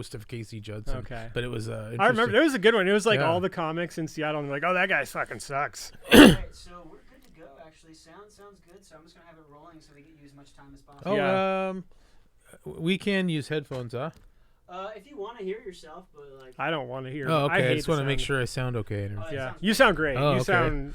host of Casey Judson. Okay. But it was I remember. It was a good one. It was like Yeah. all the comics in Seattle, and like, oh, that guy fucking sucks. All right, so we're good to go. Actually, sounds good. So I'm just gonna have it rolling so we can use as much time as possible. Oh, Yeah. we can use headphones, huh? If you want to hear yourself, but like. I don't want to hear. Oh, I okay. I hate just the want to make sound. sure I sound okay. Oh, Yeah, sounds you good. sound great. Oh, You okay. sound.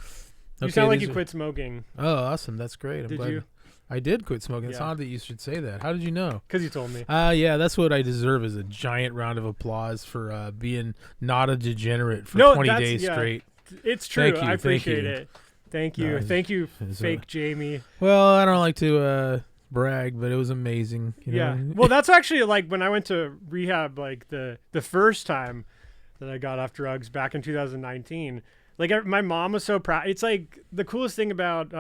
You Okay, sound like these you are- quit smoking Oh, awesome. That's great. I'm Did glad. you? I did quit smoking. It's Yeah. odd that you should say that. How did you know? because you told me. Yeah, that's what I deserve is a giant round of applause for being not a degenerate for No, 20 that's- days yeah. straight. It's true. Thank you, I thank appreciate you. it. Thank you. No, Thank you, it's fake Jamie. Well, I don't like to brag, but it was amazing. You Yeah. know? Well, that's actually like when I went to rehab, like the first time that I got off drugs back in 2019. Like my mom was so proud. It's like the coolest thing about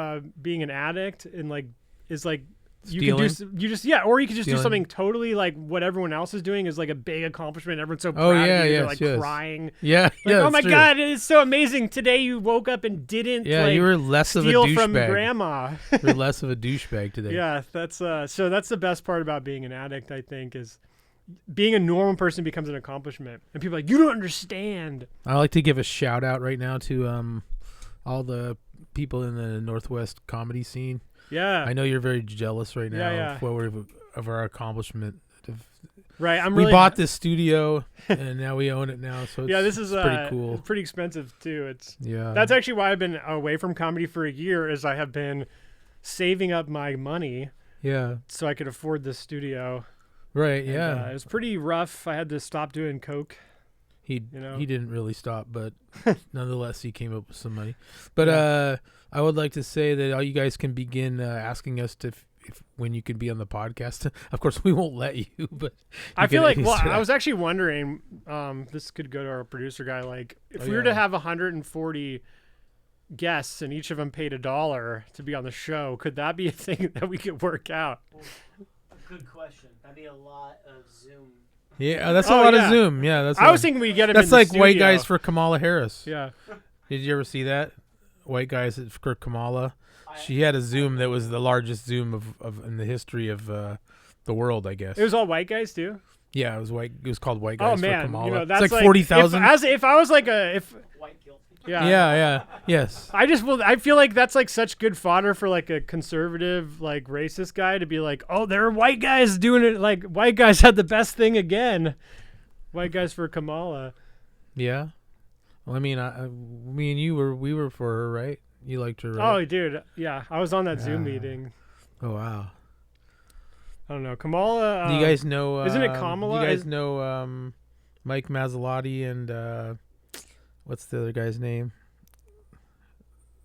being an addict and like is like you can do Stealing? you just or you could just do Stealing? something totally like what everyone else is doing is like a big accomplishment. Everyone's so proud Oh, yeah, of you. They're yes, like yes. crying. Yeah, Like, yeah. oh it's my true. God, it's so amazing. Today you woke up and didn't Yeah, like, you were less of a steal from douchebag. grandma. You're less of a douchebag today. Yeah, that's so that's the best part about being an addict, I think, is being a normal person becomes an accomplishment. And people are like, you don't understand. I'd like to give a shout out right now to all the people in the Northwest comedy scene. Yeah. I know you're very jealous right now Yeah, yeah. of what of our accomplishment. Right. I'm We really bought this studio and now we own it now, so it's, Yeah, this is it's pretty cool. It's pretty expensive too. It's Yeah. That's actually why I've been away from comedy for a year, is I have been saving up my money Yeah. so I could afford this studio. Right, And, yeah. it was pretty rough. I had to stop doing coke. He you know? he didn't really stop, but nonetheless he came up with some money. But Yeah. I would like to say that all you guys can begin asking us if when you can be on the podcast. Of course, we won't let you, but I you feel can like, well, at least I was actually wondering, this could go to our producer guy, like, if Oh, we were yeah. to have 140 guests and each of them paid $1 to be on the show, could that be a thing that we could work out? Well, a good question. That'd be a lot of Zoom. Yeah, that's a Oh, lot yeah. of Zoom. Yeah, that's. I was thinking we get him that's in the like white studio. guys for Kamala Harris. Yeah. Did you ever see that? White guys for Kamala. I- She had a Zoom that was the largest Zoom of in the history of the world, I guess. It was all white guys, too? Yeah, it was white. It was called White Oh, Guys for man. Kamala. You know, It's that's like 40,000. If I was like if White guilty. yeah. Yeah, yes. I feel like that's like such good fodder for like a conservative, like racist guy to be like, oh, there are white guys doing it. Like white guys had the best thing again. White guys for Kamala. Yeah. Well, I mean, me and you we were for her, right? You liked her, right? Oh, dude. Yeah. I was on that Zoom Yeah. meeting. Oh, wow. I don't know. Kamala. Do you guys know? isn't it Kamala? You guys know Mike Mazzalotti and what's the other guy's name?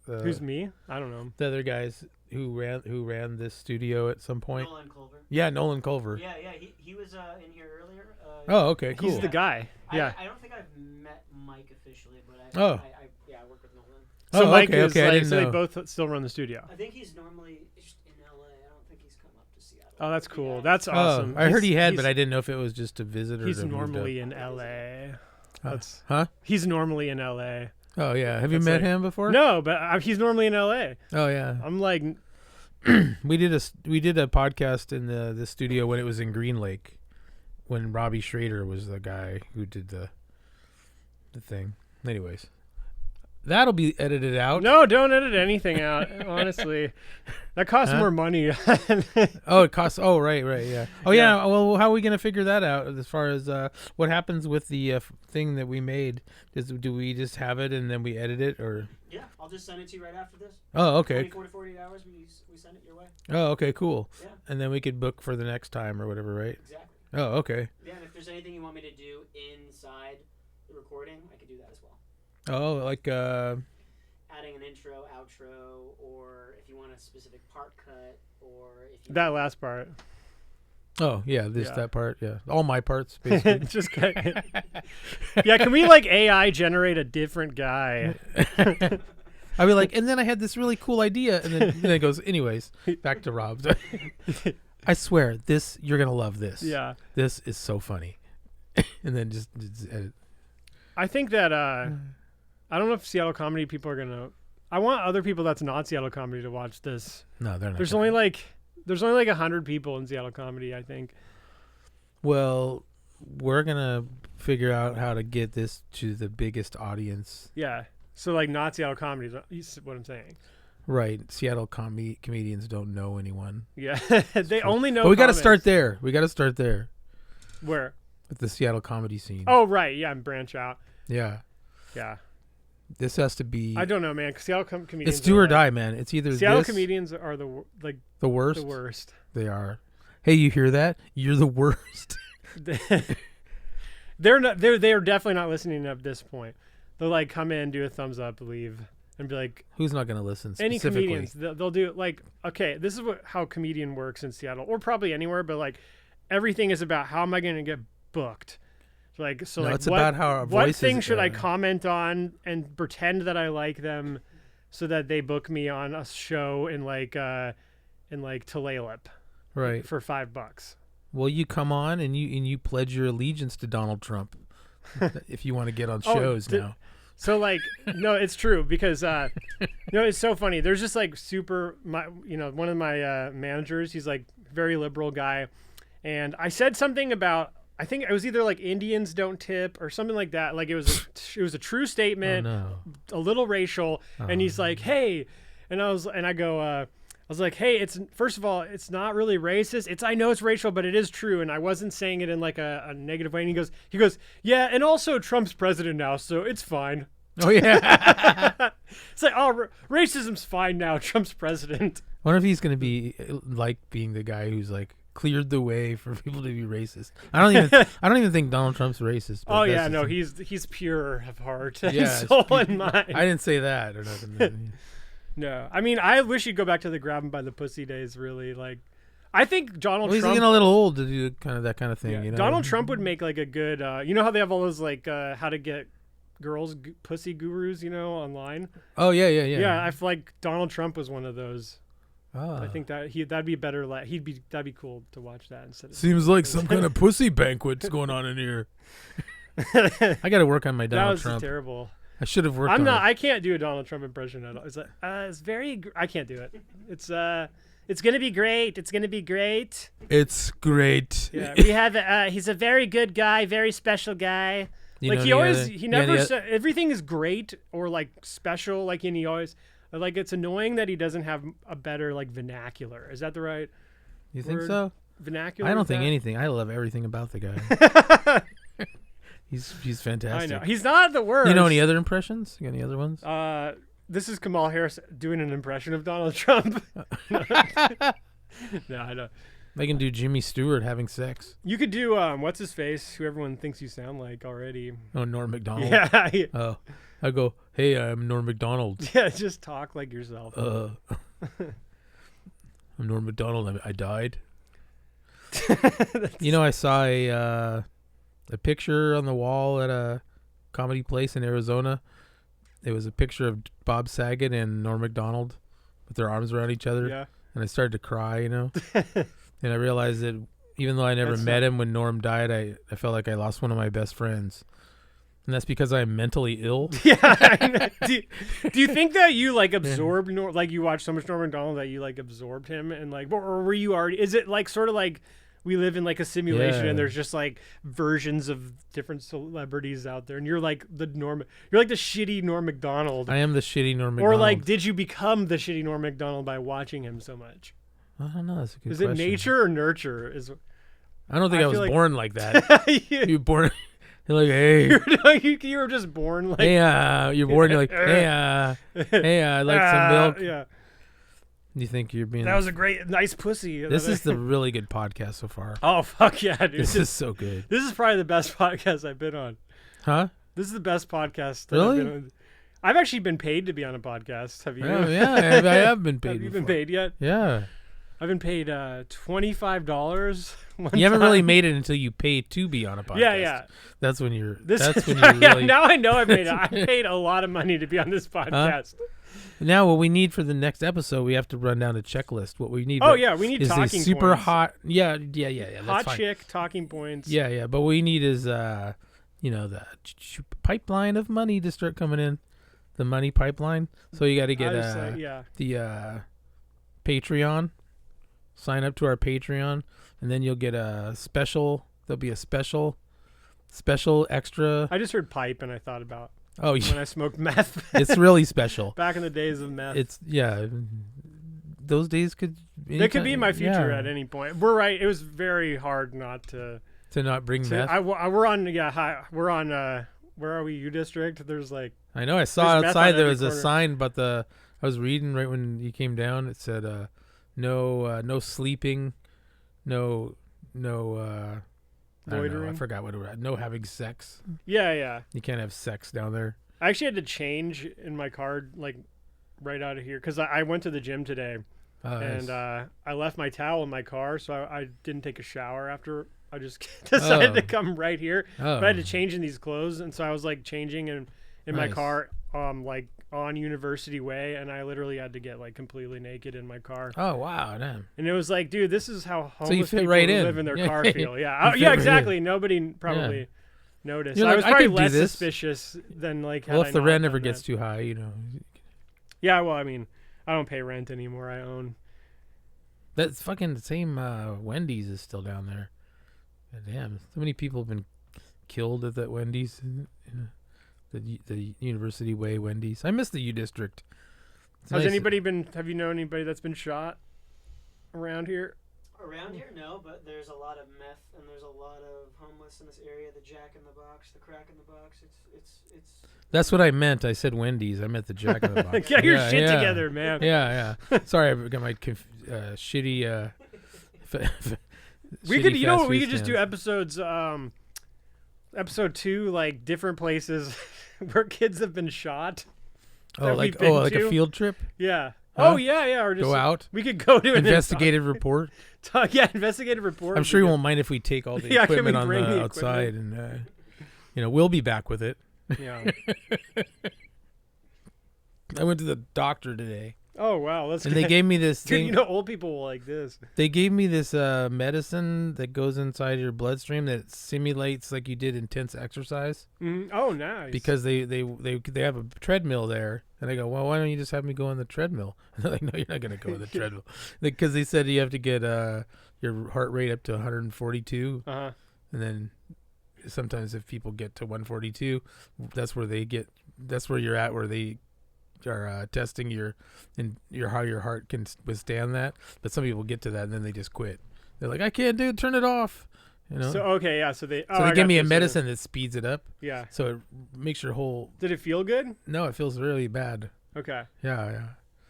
Who's me? I don't know. the other guys who ran this studio at some point? Nolan Culver. Yeah, Nolan Culver. Yeah, he was in here earlier. Oh, okay, cool. He's the guy. Yeah. I don't think I've met Mike officially, but Oh. I work with Nolan. So Oh, Mike okay, is okay, I like, didn't so they know. both still run the studio. I think he's normally just in LA. I don't think he's come up to Seattle. Oh, that's Yeah, cool. That's Oh, awesome. I heard he had, He's- but I didn't know if it was just a visitor. He's that moved up. normally in LA. That's Huh? he's normally in LA. Oh yeah. Have you That's met like- him before? No, but he's normally in LA. Oh yeah. I'm like, We did a podcast in the studio when it was in Green Lake, when Robbie Schrader was the guy who did the thing. Anyways, that'll be edited out. no, don't edit anything out. Honestly, that costs Huh? more money. Oh, it costs. Oh, right, yeah. Oh, yeah. Well, how are we gonna figure that out as far as what happens with the thing that we made? Do we just have it and then we edit it, or? Yeah, I'll just send it to you right after this. Oh, okay. 24 to 48 hours, we send it your way. Oh, okay, cool. Yeah, And then we could book for the next time or whatever, right? exactly. Oh, okay. Yeah, and if there's anything you want me to do inside the recording, I can do that as well. Oh, like Adding an intro, outro, or if you want a specific part cut, or if you that last part. oh yeah, Yeah. that part, yeah, all my parts basically. Just kidding. Yeah, can we like AI generate a different guy? I'd be like, and then I had this really cool idea, and then it goes, anyways, back to Rob. I swear, you're gonna love this. Yeah, This is so funny. And then just edit. I think that I don't know if Seattle comedy people are gonna. I want other people that's not Seattle comedy to watch this. No, they're not. There's only like 100 people in Seattle comedy, I think. Well, we're gonna figure out how to get this to the biggest audience. Yeah. So like not Seattle comedy is what I'm saying. Right. Seattle comedians don't know anyone. Yeah. They only know. But we got to comics. start there. We got to start there Where? with the Seattle comedy scene. Oh right, yeah, and branch out. Yeah. Yeah. This has to be. I don't know, man. 'Cause Seattle comedians. It's do or are die, man. It's either Seattle this, comedians are the worst. The worst. They are. Hey, you hear that? You're the worst. They're not. They're definitely not listening at this point. They'll like come in, do a thumbs up, leave, and be like, Who's not going to listen? any Specifically? comedians. They'll do like, okay, this is how comedian works in Seattle, or probably anywhere, but like everything is about how am I going to get booked. Like so, No, like it's about how our what voices, thing should I comment on and pretend that I like them, so that they book me on a show in Tulalip, Right. for $5. Well, you come on and you pledge your allegiance to Donald Trump if you want to get on Oh, shows now. So like, no, it's true because it's so funny. There's just like one of my managers. He's like very liberal guy, and I said something about. I think it was either like Indians don't tip or something like that. Like it was a true statement, a little racial. And he's like, hey, and I was like, hey, it's first of all, it's not really racist. I know it's racial, but it is true. And I wasn't saying it in like a negative way. And he goes, yeah. And also Trump's president now, so it's fine. Oh yeah. It's like, oh, racism's fine now. Trump's president. I wonder if he's going to be like being the guy who's like cleared the way for people to be racist. I don't even think Donald Trump's racist. Oh yeah, no, he's pure of heart and Yeah, soul and mind. I didn't say that or nothing. No, I mean, I wish you'd go back to the grab him by the pussy days. Really, like, I think Donald Well, he's Trump. getting a little old to do kind of that kind of thing. Yeah, You know? Donald Trump would make like a good. You know how they have all those like how to get girls pussy gurus, online. Oh yeah. Yeah, I feel like Donald Trump was one of those. Ah. I think that'd be better. That'd be cool to watch that instead of. Seems like some kind of pussy banquet's going on in here. I got to work on my That Donald was Trump. terrible. I should have worked on it. I can't do a Donald Trump impression at all. It's like it's very. I can't do it. It's gonna be great. It's gonna be great. It's great. Yeah, we have. He's a very good guy, very special guy. He never said everything is great or like special. Like, and he always like it's annoying that he doesn't have a better like vernacular. Is that the right? You think word? so? Vernacular. I don't think anything. I love everything about the guy. He's fantastic. I know he's not the worst. You know any other impressions? You got any other ones? This is Kamala Harris doing an impression of Donald Trump. No, I don't. They can do Jimmy Stewart having sex. You could do what's his face, who everyone thinks you sound like already. Oh, Norm Macdonald. Yeah. Oh, I go, hey, I'm Norm Macdonald. Yeah, just talk like yourself. I'm Norm Macdonald. I died. I saw a picture on the wall at a comedy place in Arizona. It was a picture of Bob Saget and Norm Macdonald with their arms around each other. Yeah. And I started to cry, And I realized that even though I never met him when Norm died, I felt like I lost one of my best friends. And that's because I'm mentally ill. Yeah. Do you think that you like absorbed like you watched so much Norm Macdonald that you like absorbed him and like, or were you already? Is it like sort of like we live in like a simulation and there's just like versions of different celebrities out there, and you're like the shitty Norm Macdonald. I am the shitty Norm Macdonald. Or like, did you become the shitty Norm Macdonald by watching him so much? I don't know. That's a good Is question. it nature or nurture? I don't think I was born like that. You were born. You're like, hey. You were just born like. Hey, you're born. You're like, hey, I'd like some milk. Yeah. You think you're being? That was a nice pussy. This is the really good podcast so far. Oh fuck yeah, dude! This is so good. This is probably the best podcast I've been on. Huh? This is the best podcast. Really? I've been on. I've actually been paid to be on a podcast. Have you? Oh, yeah, I have been paid. Have you been before. paid yet? Yeah. I've been paid $25. You haven't really made it until you pay to be on a podcast. Yeah. That's when you're. Yeah, now I know I made it. I paid a lot of money to be on this podcast. Now, what we need for the next episode, we have to run down a checklist. What we need. Oh yeah, we need is talking a super points. hot. Yeah. That's Hot fine. chick talking points. Yeah. But what we need is, the pipeline of money to start coming in. The money pipeline. So you got to get the Patreon. Sign up to our Patreon, and then you'll get a special. There'll be a special Special extra. I just heard pipe and I thought about Oh, when I smoked meth. it's really special. Back in the days of meth. It's those days could. It could be my future yeah, at any point. We're right. It was very hard not to not bring meth. we're on. Yeah, hi, we're on. Where are we? U District. There's like. I know. I saw there's meth outside on there every was a corner. sign, but I was reading right when you came down. It said, no sleeping, no. I don't know, Loitering? I forgot what it was. No having sex. Yeah. You can't have sex down there. I actually had to change in my card like right out of here because I went to the gym today Oh, and nice. I left my towel in my car, so I didn't take a shower after. I just decided to come right here. Oh. But I had to change in these clothes, and so I was like changing in my Nice. car, like on University Way, and I literally had to get like completely naked in my car. Oh, wow. Damn. And it was like, dude, this is how you homeless fit people right who in. live in their Yeah. car feel. You Yeah, fit yeah, right exactly. Nobody probably noticed. You're I like, was I probably could do less this. suspicious than like. Well, had if I the not rent ever done gets that. too high, Yeah, well, I mean, I don't pay rent anymore. I own. That's fucking the same. Wendy's is still down there. God damn, so many people have been killed at that Wendy's, the University Way Wendy's. I miss the U District. It's Has nice. anybody been? Have you known anybody that's been shot around here? Around here, no, but there's a lot of meth and there's a lot of homeless in this area. The Jack in the Box, the Crack in the Box. It's. That's what I meant. I said Wendy's. I meant the Jack in the Box. Get your Yeah, shit yeah. together, man. Yeah. Sorry, I got my shitty. We shitty could, you know, fast what? We food could just do stands. episodes. Episode 2, like different places where kids have been shot. Oh, that like we've been like a to. field trip. Yeah. Huh? Oh yeah, or just Go out. We could go to an Investigative report. yeah, investigative report. I'm would sure be you good. won't mind if we take all the Yeah, can we equipment on bring the the outside, and we'll be back with it. Yeah. I went to the doctor today, Oh wow, that's and good. they gave me this Dude, thing. you know, old people will like this. They gave me this medicine that goes inside your bloodstream that simulates like you did intense exercise. Oh, nice. Because they have a treadmill there, and I go, well, why don't you just have me go on the treadmill? And they're like, no, you're not gonna go on the treadmill, because they said you have to get your heart rate up to 142, Uh-huh. and then sometimes if people get to 142, that's where you're at, where they are testing your how your heart can withstand that. But some people get to that and then they just quit. They're like, I can't do it, turn it off. So okay, yeah. So they. So they give me a medicine that speeds it up. Yeah. So it makes your whole. Did it feel good? No, it feels really bad. Okay. Yeah.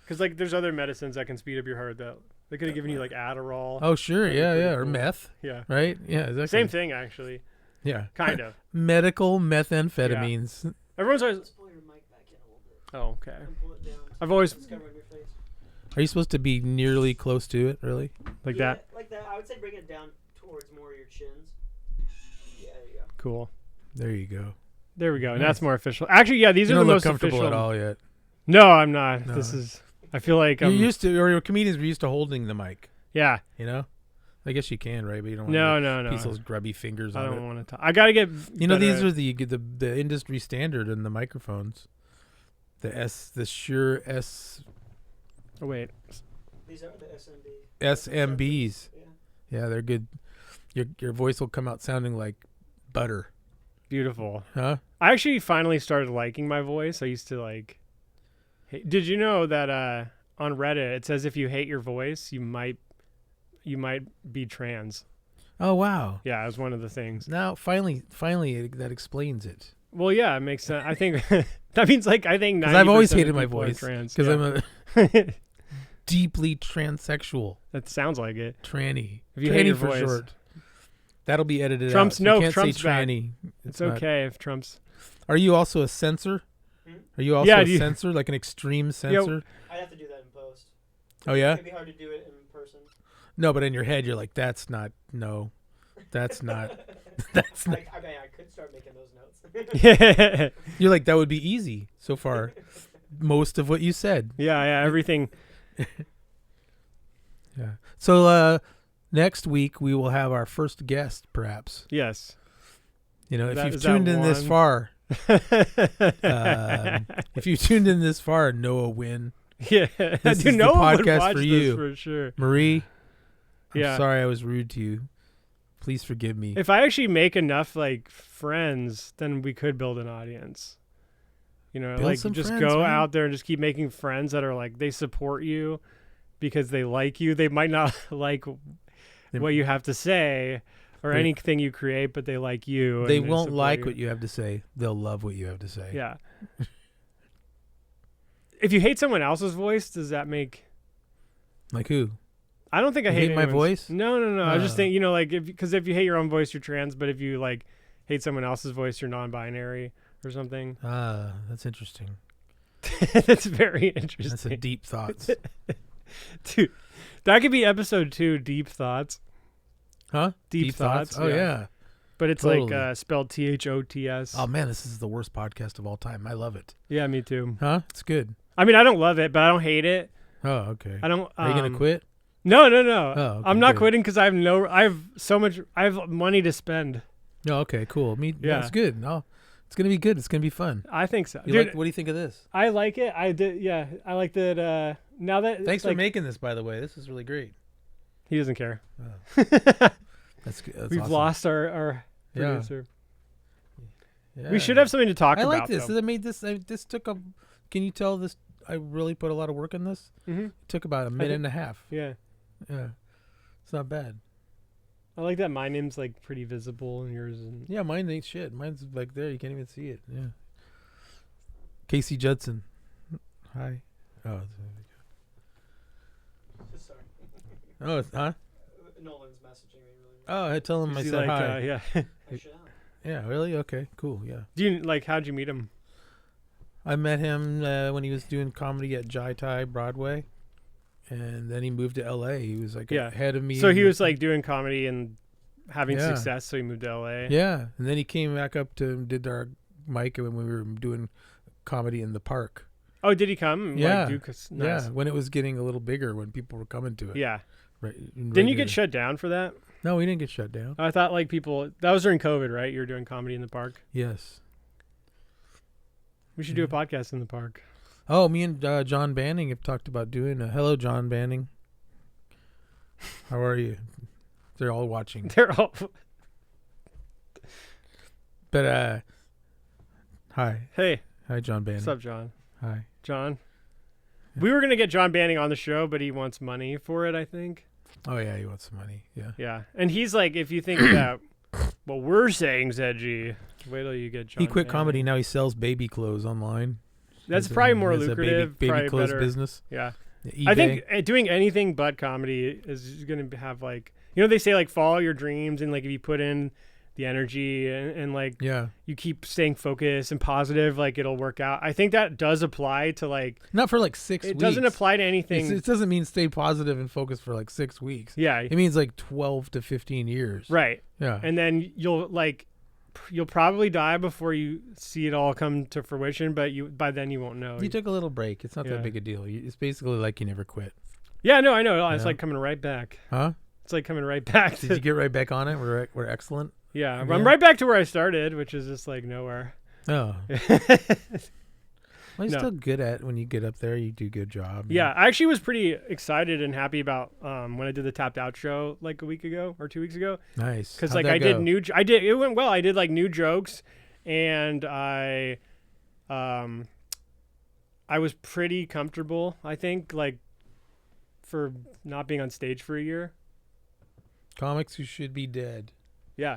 Because like, there's other medicines that can speed up your heart. That they could have given you like Adderall. Oh sure, That'd be pretty or cool. meth, Yeah. right? Yeah, exactly. Same thing actually. Yeah, Kind of. medical methamphetamines. Everyone's always. Let's pull your mic back in a little bit Oh, okay. and pull it down. I've always It's covering your face. Are you supposed to be nearly close to it? Really? like Yeah, that. like that. I would say bring it down towards more of your chins. Yeah, there you go. Cool. There you go. There we go. Nice. That's more official. Actually, yeah, these You are don't the look most comfortable official. at all yet. No, I'm not. No. This is. I feel like You're I'm. used to, or your comedians were used to holding the mic. Yeah. You know, I guess you can, right? But you don't want No. piece those grubby fingers I on don't it. want to talk. I gotta get. You know, these better are the industry standard in the microphones. The Shure Oh wait. These are the SMB. SMBs. Yeah. Yeah, they're good. Your voice will come out sounding like butter, Beautiful. huh? I actually finally started liking my voice. I used to like. Did you know that on Reddit it says if you hate your voice, you might be trans. Oh wow! Yeah, it was one of the things. Now finally, that explains it. Well, yeah, it makes sense. I think that means like I think 'Cause I've always 90% of hated my people are voice trans. because Yeah. I'm a deeply transsexual That sounds like it. tranny. If you tranny hate your for voice. short. That'll be edited Trump's- out. So no, you can't Trump's say back. tranny. It's not- okay if Trump's. Are you also a censor? Hmm? Are you also Yeah, a do you- censor, like an extreme censor? I'd have to do that in post. Oh yeah? It'd be hard to do it in person. No, but in your head you're like, that's not. That's not. That's not. I mean, I could start making those notes. Yeah, You're like, that would be easy so far. Most of what you said. yeah, everything. Yeah. So next week we will have our first guest, perhaps. Yes. You know, if That- you've is that tuned in this one? far, if you tuned in this far, Noah win. Yeah, This dude, is the no one would podcast watch for this you. for sure. Marie, I'm Yeah. sorry I was rude to you. Please forgive me. If I actually make enough like friends, then we could build an audience. You know, Build like some just friends, go man. out there and just keep making friends that are like they support you because they like you. They might not like what you have to say or They- anything you create, but they like you. They and won't support like you. what you have to say. They'll love what you have to say. Yeah. If you hate someone else's voice, does that make? Like who? I don't think I You hate hate my anyone's- voice? No. I just Oh. think, you know, like because if you hate your own voice, you're trans. But if you like hate someone else's voice, you're non-binary or something. Ah, that's interesting. That's very interesting. That's a deep thoughts. Dude, that could be episode 2, Deep Thoughts. Huh? Deep Thoughts, Oh yeah. yeah. But it's Totally. like spelled THOTS. Oh man, this is the worst podcast of all time. I love it. Yeah, me too. Huh? It's good. I mean, I don't love it, but I don't hate it. Oh, okay. I don't. Are you gonna quit? No. Oh, okay, I'm not good. quitting because I have money to spend. No, okay, cool. Me, Yeah. it's good. No, it's gonna be good. It's gonna be fun. I think so. You Dude, like? What do you think of this? I like it. I did. Yeah, I like that. Now that Thanks for like, making this, by the way. This is really great. he doesn't care. That's good. That's We've awesome. lost our Yeah. producer. Yeah. We should have something to talk I about. like this. Though. I made this. This took a. Can you tell this? I really put a lot of work in this. Mm-hmm. It took about a minute and a half. Yeah, Yeah, it's not bad. I like that. My name's like pretty visible, and yours isn't. Yeah, mine ain't shit. Mine's like there. You can't even see it. Yeah. Casey Judson. Hi. Oh. Sorry. Oh. Huh. Nolan's messaging me really. Oh, I tell him Is I he said like, hi. yeah. I shall. Yeah. Really? Okay. Cool. Yeah. Do you like? How'd you meet him? I met him when he was doing comedy at Jai Tai Broadway, and then he moved to L.A. He was like Yeah. ahead of me. So in he the- was like doing comedy and having Yeah. success, so he moved to LA. Yeah, and then he came back up to did our mic when we were doing comedy in the park. Oh, did he come? and, Yeah. Like, do, nice. Yeah, when it was getting a little bigger, when people were coming to it. Yeah. Right. Didn't you get shut down for that? No, we didn't get shut down. I thought like people. That was during COVID, right? You were doing comedy in the park. Yes. We should do a podcast in the park. Oh, me and John Banning have talked about doing a hello, John Banning. How are you? They're all watching. They're all. But hi, Hey, hi, John Banning. what's up, John? Hi. John. Yeah. We were gonna get John Banning on the show, but he wants money for it. I think. Oh yeah, he wants some money. Yeah. Yeah, and he's like, if you think that what we're saying's edgy, wait till you get John. He quit Banning. comedy. Now he sells baby clothes online. That's He's a- probably more he has a lucrative. Baby probably clothes better. business. Yeah. eBay. I think doing anything but comedy is going to have like, you know, they say like follow your dreams, and like if you put in the energy and like Yeah. you keep staying focused and positive, like it'll work out. I think that does apply to like, Not for like 6 it weeks. doesn't apply to anything. It doesn't mean stay positive and focus for like 6 weeks. Yeah. It means like 12 to 15 years. Right. Yeah. And then you'll probably die before you see it all come to fruition, but by then you won't know. You took a little break. It's not Yeah. that big a deal. It's basically like you never quit. Yeah, no, I know. It's Yeah. like coming right back. Huh? It's like coming right back. Did you get right back on it? We're excellent. Yeah, Yeah. I'm right back to where I started, which is just like nowhere. Oh. Well, you're No. still good at when you get up there. You do a good job. Yeah, I actually was pretty excited and happy about when I did the Tapped Out show like a week ago or 2 weeks ago, Nice. because How'd like that I did go? it went well. I did like new jokes, and I was pretty comfortable. I think like for not being on stage for a year. Comics who should be dead. Yeah,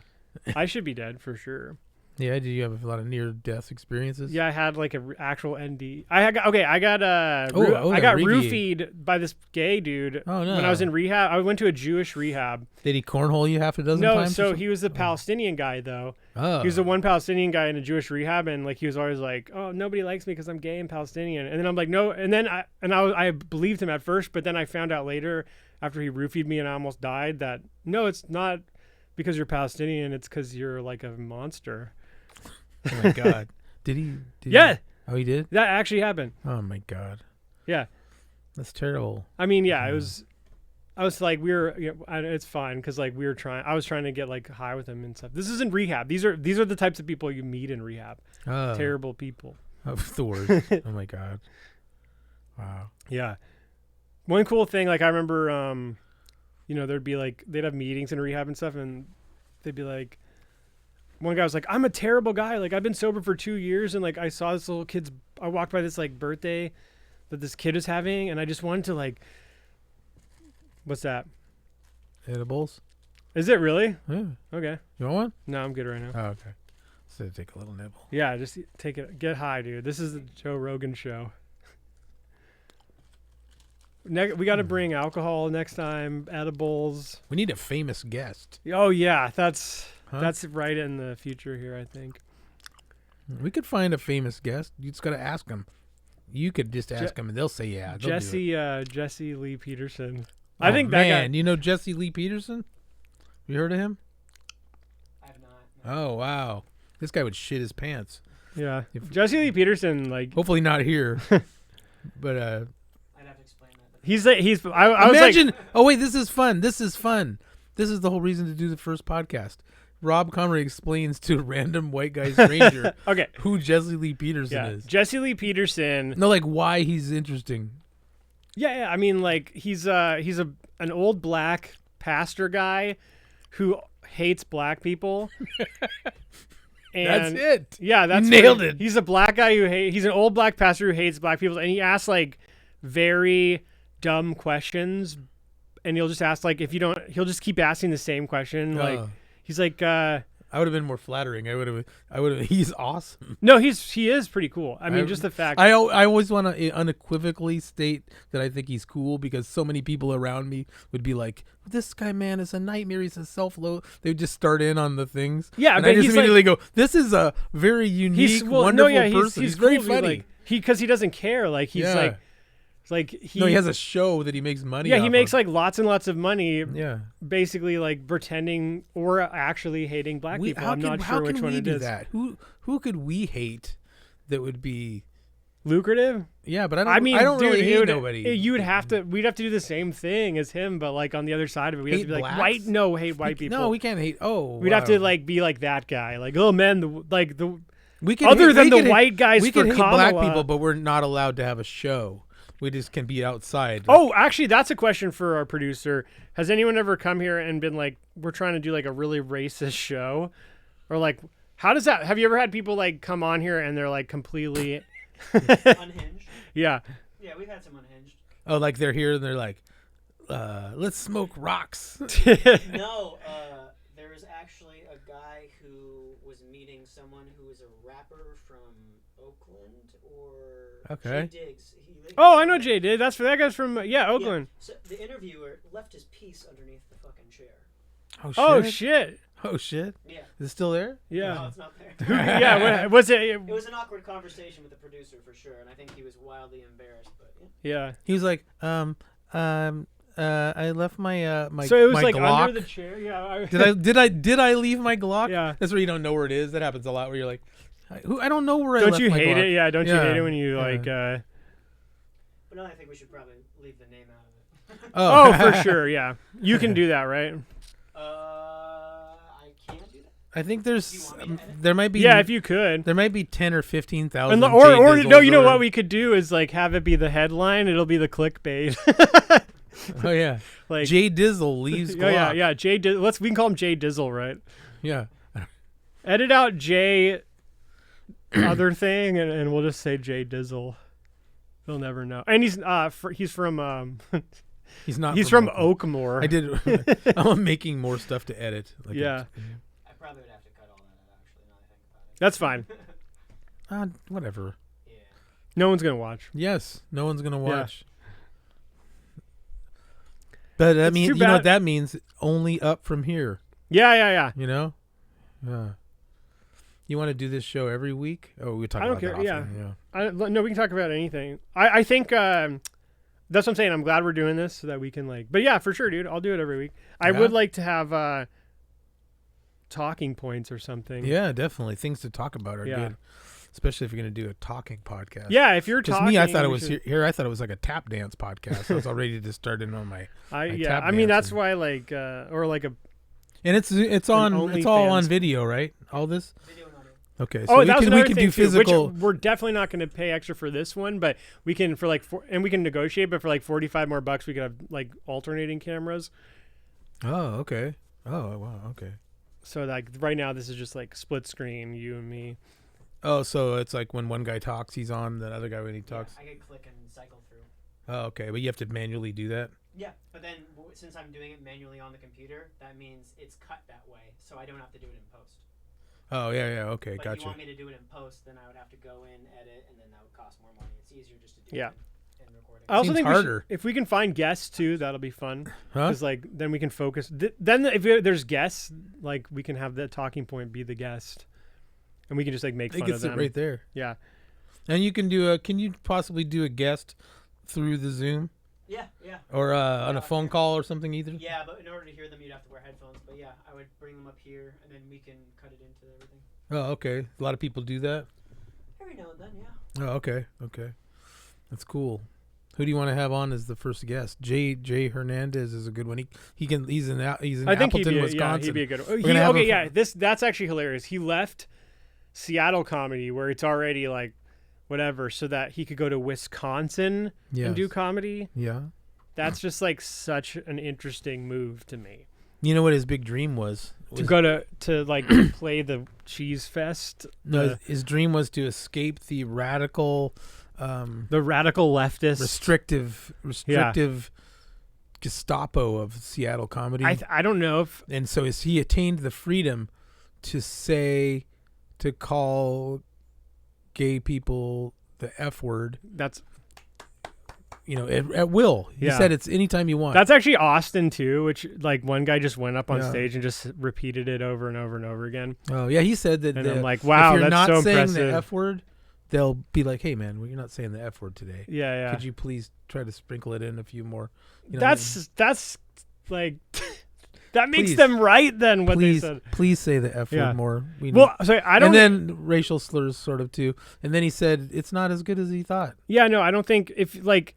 I should be dead for sure. Yeah. Did you have a lot of near-death experiences? Yeah, I had like a actual ND. I got Oh, I got roofied. roofied by this gay dude Oh no. when I was in rehab. I went to a Jewish rehab. Did he cornhole you half a dozen No, times? or so something? he was the Palestinian guy though. Oh. He was the one Palestinian guy in a Jewish rehab, and like he was always like, "Oh, nobody likes me because I'm gay and Palestinian." And then I'm like, "No," and then I believed him at first, but then I found out later after he roofied me and I almost died that no, it's not because you're Palestinian. It's because you're like a monster. Oh my god. Did he? Yeah, He? Oh, he did. that actually happened. Oh my god. Yeah. That's terrible. I mean, yeah, Yeah. it was. I was like, it's fine because like I was trying to get like high with him and stuff. This is in rehab. These are the types of people you meet in rehab. Oh. Terrible people. Oh, the worst. Oh my god. Wow. Yeah. One cool thing, like I remember, there'd be like they'd have meetings in rehab and stuff, and they'd be like, one guy was like, I'm a terrible guy. Like, I've been sober for 2 years, and like I saw this little kid's. I walked by this like birthday that this kid is having, and I just wanted to like. What's that? Edibles. Is it really? Yeah. Okay. You want one? No, I'm good right now. Oh, okay. So take a little nibble. Yeah, just take it. Get high, dude. This is the Joe Rogan show. We got to bring alcohol next time. Edibles. We need a famous guest. Oh yeah, that's Huh? right in the future here, I think. We could find a famous guest. You just got to ask them. You could just ask them, and they'll say yeah. They'll do it. Jesse Lee Peterson. Oh, I think that man, guy. you know Jesse Lee Peterson? You heard of him? I've not. No. Oh wow, this guy would shit his pants. Yeah, If- Jesse Lee Peterson. Like Hopefully not here, but I'd have to explain that. he's like he's. I was imagine. like, Oh wait, this is fun. This is fun. This is the whole reason to do the first podcast. Rob Conroy explains to a random white guy stranger okay, who Jesse Lee Peterson yeah, is. Jesse Lee Peterson. No, like why he's interesting. Yeah. I mean, like he's an old black pastor guy who hates black people. That's And it. yeah, that's Nailed what- it. He's a black guy he's an old black pastor who hates black people, and he asks like very dumb questions, and he'll just ask like he'll just keep asking the same question. Like Oh. he's like, I would have been more flattering. I would have. He's awesome. no, he is pretty cool. I mean, just the fact. I always want to unequivocally state that I think he's cool because so many people around me would be like, "This guy, man, is a nightmare. He's a self-low." They would just start in on the things. Yeah, and but I just he's like- immediately go, "This is a very unique, wonderful person. He's very cool, dude, funny." like, because he doesn't care. Like he's Yeah. like he has a show that he makes money. yeah, he off makes of. like lots and lots of money. Yeah. Basically, like pretending or actually hating black people. I'm not sure which one it is. That? Who could we hate that would be? Lucrative. Yeah, but I don't. I mean, I don't dude, really it hate would- nobody. You would have to. We'd have to do the same thing as him, but like on the other side of it, we'd have Hate to be like blacks? hate white people. No, we can't hate. Oh, We'd have to wow. like be like that guy. Like, oh man, We can other hate- than we the can hate- white guys we for can hate black Kamala. people, but we're not allowed to have a show. We just can be outside. Oh, actually, that's a question for our producer. Has anyone ever come here and been like, we're trying to do like a really racist show? Or like, how does that, have you ever had people like come on here and they're like completely, Unhinged. yeah. Yeah, we've had some unhinged. Oh, like they're here and they're like, let's smoke rocks. No, there was actually a guy who was meeting someone who was a rapper from Oakland or Okay. Jay Diggs. Oh, I know Jay did. That guy's from, Oakland. So the interviewer left his piece underneath the fucking chair. Oh shit. Oh, shit. Oh shit. Yeah. Is it still there? Yeah. No, it's not there. Yeah. Was it? It was an awkward conversation with the producer for sure, and I think he was wildly embarrassed. But yeah. Yeah. He was like, I left my my So it was my like Glock. under the chair. Yeah. Did I leave my Glock? Yeah. That's where you don't know where it is. That happens a lot. Where you're like, I don't know where I Don't left you my hate Glock. it? Yeah. Don't you Yeah. hate it when you Yeah. like, But no, I think we should probably leave the name out of it. oh, for sure. Yeah. You can do that, right? I can't do that. I think Do you there's want me to edit? there might be Yeah, if you could. there might be 10 or 15,000. And or no, you know what we could do is like have it be the headline. It'll be the clickbait. Oh yeah, like Jay Dizzle leaves oh, Glock. yeah. Jay. We can call him Jay Dizzle, right? Yeah. Edit out Jay other thing, and we'll just say Jay Dizzle. They'll never know. And he's from He's not. he's from Oakland. Oakmore. I did. I'm making more stuff to edit. Like Yeah. I probably would have to cut all that out. Actually, now that I think about it. That's fine. Whatever. Yeah. No one's gonna watch. Yes, no one's gonna Yeah. watch. But I It's mean, too you know bad- what that means? Only up from here. Yeah. You know. Yeah. You want to do this show every week? Oh, we talk I don't about care, that often. Yeah. No, we can talk about anything. I think that's what I'm saying. I'm glad we're doing this so that we can like. But yeah, for sure, dude. I'll do it every week. I Yeah? would like to have talking points or something. Yeah, definitely. Things to talk about are Yeah. good, especially if you're going to do a talking podcast. Yeah, if you're Because talking, me, I thought it we was should- here. I thought it was like a tap dance podcast. I was already just starting on my. Yeah, tap I mean that's dancing. why like or like a. And it's on. It's all on video, right? All this. Video and audio. Okay. Oh, So that was we another can thing do too, physical. which we're definitely not going to pay extra for this one, but we can for like and we can negotiate. But for like $45 more, we could have like alternating cameras. Oh, okay. Oh, wow. Okay. So like right now, this is just like split screen, you and me. Oh, so it's like when one guy talks, he's on. The other guy when he talks. I can click and cycle through. Oh, okay, but you have to manually do that. Yeah, but then since I'm doing it manually on the computer, that means it's cut that way, so I don't have to do it in post. Oh yeah, okay, But gotcha. if you want me to do it in post, then I would have to go in, edit, and then that would cost more money. It's easier just to do Yeah. it in recording. I also Seems think harder. if we can find guests too, that'll be fun. Huh? Because like then we can focus. Then if there's guests, like we can have the talking point be the guest, and we can just like make They fun can of sit them. right there. Yeah. And you can do a. Can you possibly do a guest through the Zoom Yeah. or on a phone call or something either? Yeah, but in order to hear them, you'd have to wear headphones. But yeah, I would bring them up here, and then we can cut it into everything. Oh, okay. A lot of people do that. Every now and then, yeah. Oh, okay. That's cool. Who do you want to have on as the first guest? Jay Hernandez is a good one. He's in I think Appleton, Wisconsin. he'd be a good one. gonna have him Yeah, that's actually hilarious. He left Seattle comedy where it's already like whatever, so that he could go to Wisconsin and do comedy. Yeah. That's just like such an interesting move to me. You know what his big dream was? To go to like play the cheese fest. No, his dream was to escape the radical, The radical leftist. restrictive Gestapo of Seattle comedy. I don't know if And so he attained the freedom to call gay people the F word, that's at will. He said it's anytime you want. That's actually Austin too, which like one guy just went up on Yeah. stage and just repeated it over and over and over again. Oh, yeah, he said that And I'm like, wow, if you're that's not so saying impressive. the F word, they'll be like, hey, man, well, you're not saying the F word today. Yeah. Could you please try to sprinkle it in a few more? That's like that makes Please. them right then what please, they said. please say the F Yeah. word more. Well, so I don't. And then racial slurs sort of too. And then he said it's not as good as he thought. Yeah, no, I don't think if like.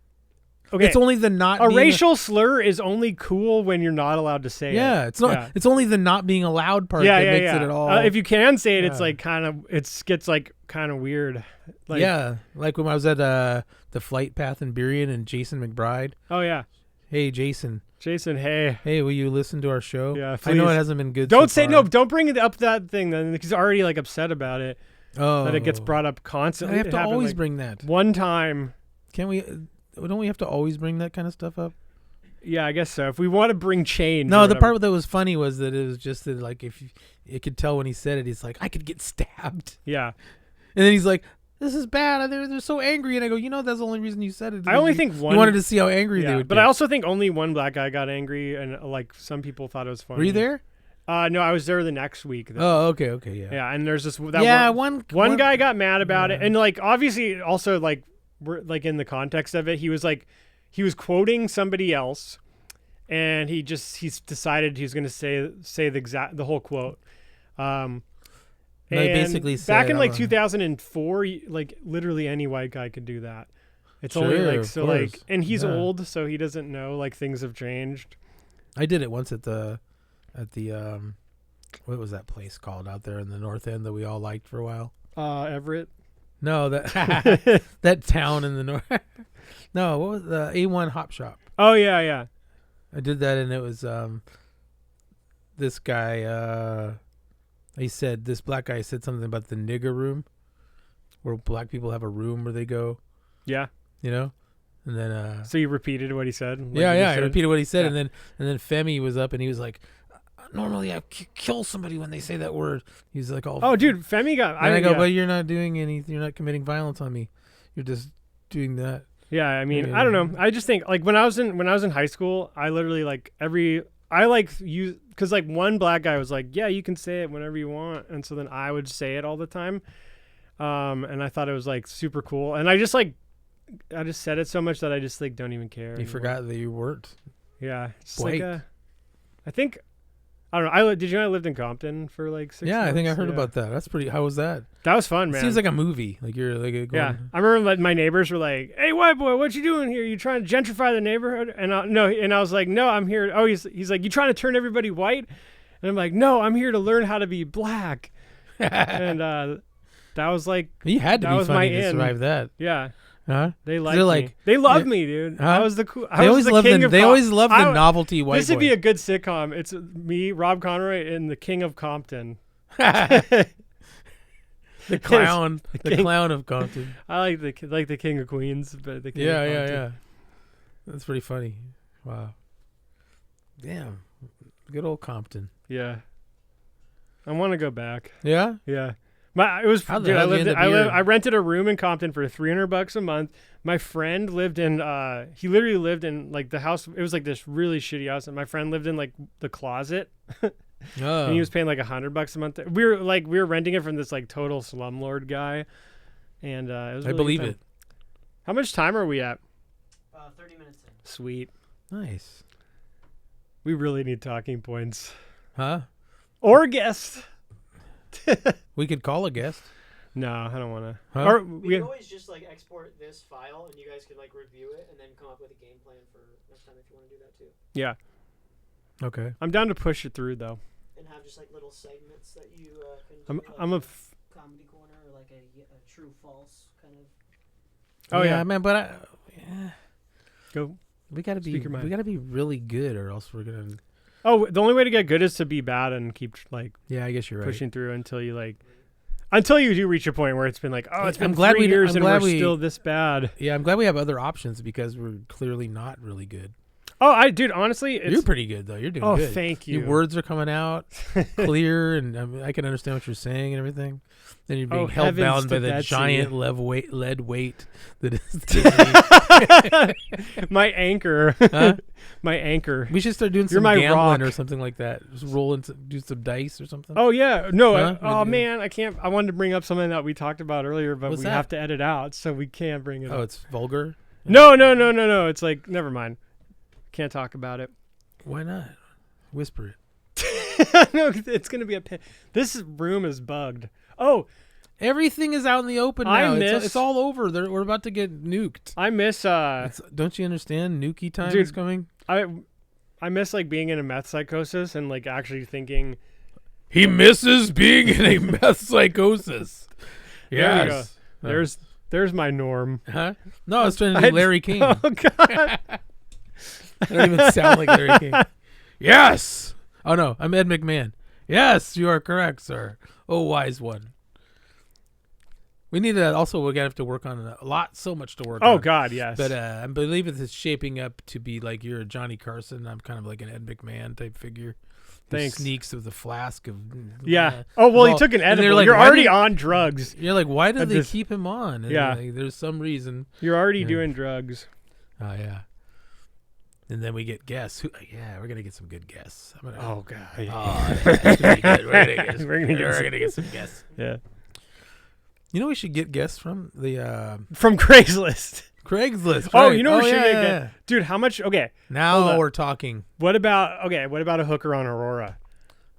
Okay, It's only the not a being racial slur is only cool when you're not allowed to say it. Yeah, it's not. Yeah. It's only the not being allowed part that makes it at all. If you can say it, it's Yeah. like kind of gets like kind of weird. Like, yeah, like when I was at the Flight Path in Burien and Jason McBride. Oh yeah, Hey, Jason. Jason. Hey. Hey, will you listen to our show? Yeah, I know please. it hasn't been good. Don't so say far. no. Don't bring it up that thing then, because he's already like upset about it. Oh, That it gets brought up constantly. I have It to happened, always like, bring that. one time. Can't we? Don't we have to always bring that kind of stuff up? Yeah, I guess so. If we want to bring change. No, or the whatever. part that was funny was that it was just that, like, if you could tell when he said it, he's like, I could get stabbed. Yeah. And then he's like, this is bad. They're so angry. And I go, that's the only reason you said it. I only You- think one. You wanted to see how angry they Yeah, would but be. I also think only one black guy got angry, and like some people thought it was funny. Were you there? No, I was there the next week. Though. Oh, okay, yeah. Yeah, and there's this one guy got mad about it, and like obviously also like we're like in the context of it, he was quoting somebody else, and he's decided he's going to say the whole quote. No, he and basically back said, in like 2004, like literally any white guy could do that. It's only Sure, like of so like, course. and he's Yeah. old, so he doesn't know like things have changed. I did it once at the what was that place called out there in the North End that we all liked for a while? Everett. No, that that town in the north. No, what was the A1 Hop Shop? Oh yeah. I did that, and it was this guy. This black guy said something about the nigger room, where black people have a room where they go. Yeah. And then So you repeated what he said. like you I said? repeated what he said, Yeah. and then Femi was up, and he was like, normally I kill somebody when they say that word. He's like, Oh, dude, Femi got. And I go, yeah. but you're not doing anything. You're not committing violence on me. You're just doing that. Yeah, I mean, Yeah. I don't know. I just think like when I was in high school, I literally like because like one black guy was like, yeah, you can say it whenever you want, and so then I would say it all the time, and I thought it was like super cool, and I just said it so much that I just like don't even care. You anymore. forgot that you weren't. Yeah, it's Blake. like I think. I don't know. Did you know I lived in Compton for like 6 Yeah, I think I months? heard Yeah. about that. That's pretty. How was that? That was fun, man. Seems like a movie. Like you're like Yeah, I remember like, my neighbors were like, "Hey, white boy, what you doing here? You trying to gentrify the neighborhood?" And I was like, "No, I'm here." Oh, he's like, "You trying to turn everybody white?" And I'm like, "No, I'm here to learn how to be black." And that was like, You had to that be was my funny to in. survive that. yeah, Huh? They They're like me. like- They love yeah. me, dude. Huh? I was the cool. I They was always the love king the of they Com- always love the I- novelty white This would boy. be a good sitcom. It's me, Rob Conroy, and the King of Compton. the clown, the king. clown of Compton. I like the King of Queens, but the King Yeah, of yeah, Compton. yeah. That's pretty funny. Wow. Damn. Good old Compton. Yeah. I want to go back. Yeah? Yeah. How the Dude, hell did you end up here? I rented a room in Compton for $300 a month. My friend lived in he literally lived in like the house. It was like this really shitty house, and my friend lived in like the closet. Oh. And he was paying like $100 a month. We were renting it from this like total slumlord guy, and it was. I Really believe good it. time. How much time are we at? 30 minutes in. Sweet. Nice. We really need talking points Huh? or guests. We could call a guest. No, I don't want to. Huh? Or We could always just like export this file, and you guys could like review it, and then come up with a game plan for next time if you want to do that too. yeah, Okay. I'm down to push it through though. And have just like little segments that you can do. I'm like I'm a. comedy corner or like a true false kind of. Oh yeah, man, but go. we gotta Speak your mind. be really good, or else we're gonna. Oh, the only way to get good is to be bad and keep like Yeah, I guess you're right. pushing through until you do reach a point where it's been like, oh, it's been I'm glad 3 years I'm and glad we're we- still this bad. Yeah, I'm glad we have other options because we're clearly not really good. Oh, dude, honestly, it's You're pretty good though. You're doing oh, good. thank you. Your words are coming out clear, and I can understand what you're saying and everything. Then you're being held heavens bound by to the Betsy. giant lead weight that is Disney. My anchor, Huh? my anchor. We should start doing You're some my gambling rock. or something like that. Just roll into do some dice or something. Oh yeah, no. Huh? Oh Maybe. man, I can't. I wanted to bring up something that we talked about earlier, but What's we that? have to edit out, so we can't bring it Oh, up. it's vulgar. No. It's like never mind. Can't talk about it. Why not? Whisper it. No, it's gonna be this room is bugged. Oh, Everything is out in the open I now. miss- It's all over. We're about to get nuked. I miss Don't you understand? Nuki time Dude. is coming. I miss like being in a meth psychosis and like actually thinking. He misses being in a meth psychosis. There we go. Yes. There's my norm. Huh? No, I was trying to do Larry King. Oh God. I don't even sound like Larry King. Yes. Oh no, I'm Ed McMahon. Yes, you are correct, sir. Oh, wise one. We need to also. We're gonna have to work on a lot. So much to work on. Oh God, yes. But I believe it's shaping up to be like you're a Johnny Carson. I'm kind of like an Ed McMahon type figure. Who Thanks. Sneaks with a flask of. Yeah. Oh well, he took an and they're edible. like, You're why already did- on drugs. You're like, why did At they this- keep him on? And Yeah. like, there's some reason. You're already Yeah. doing drugs. Oh yeah. And then we get guests. We're gonna get some good guests. I'm gonna. Oh God. Oh, that's gonna be good. We're gonna get. We're gonna get some guests. Yeah. You know, we should get guests from the From Craigslist. Craigslist. Oh, right. you know we should yeah, get, yeah, get- dude. How much? Okay. Now Hold up. we're talking. What about a hooker on Aurora?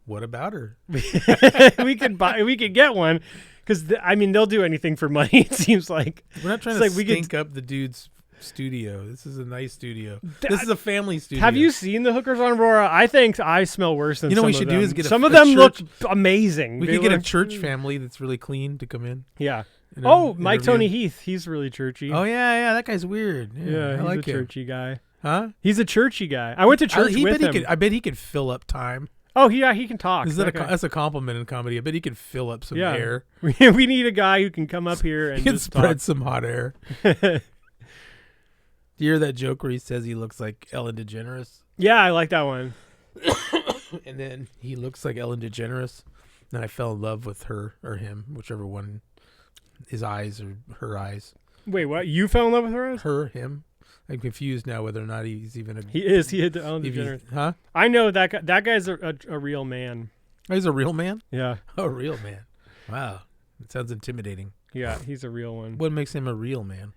What about her? we could get one because I mean they'll do anything for money. It seems like We're not trying It's to like we could- stink up the dude's studio. This is a nice studio. Th- This is a family studio. Have you seen the hookers on Aurora? I think I smell worse than You know some what we of should them. do is get some a of them look church- amazing. We They could get a look- church family that's really clean to come in. Yeah. and Oh, Mike interview. Tony Heath. He's really churchy. Oh yeah, that guy's weird. Yeah, yeah, I he's like a him. churchy guy. Huh? He's a churchy guy. I went to church with him. I bet he could fill up time. Oh yeah, he can talk. Is That guy. that's a compliment in comedy. I bet he could fill up some Yeah. air. We need a guy who can come up here and He can just spread some hot air. Do you hear that joke where he says he looks like Ellen DeGeneres? Yeah, I like that one. And then he looks like Ellen DeGeneres. Then I fell in love with her or him, whichever one. His eyes or her eyes. Wait, what? You fell in love with her? Her, him. I'm confused now whether or not he's even a. He is. He hit the Ellen if he- DeGeneres. Huh? I know that guy. That guy's a real man. Oh, he's a real man? Yeah, Oh, a real man. Wow. It sounds intimidating. yeah, he's a real one. What makes him a real man?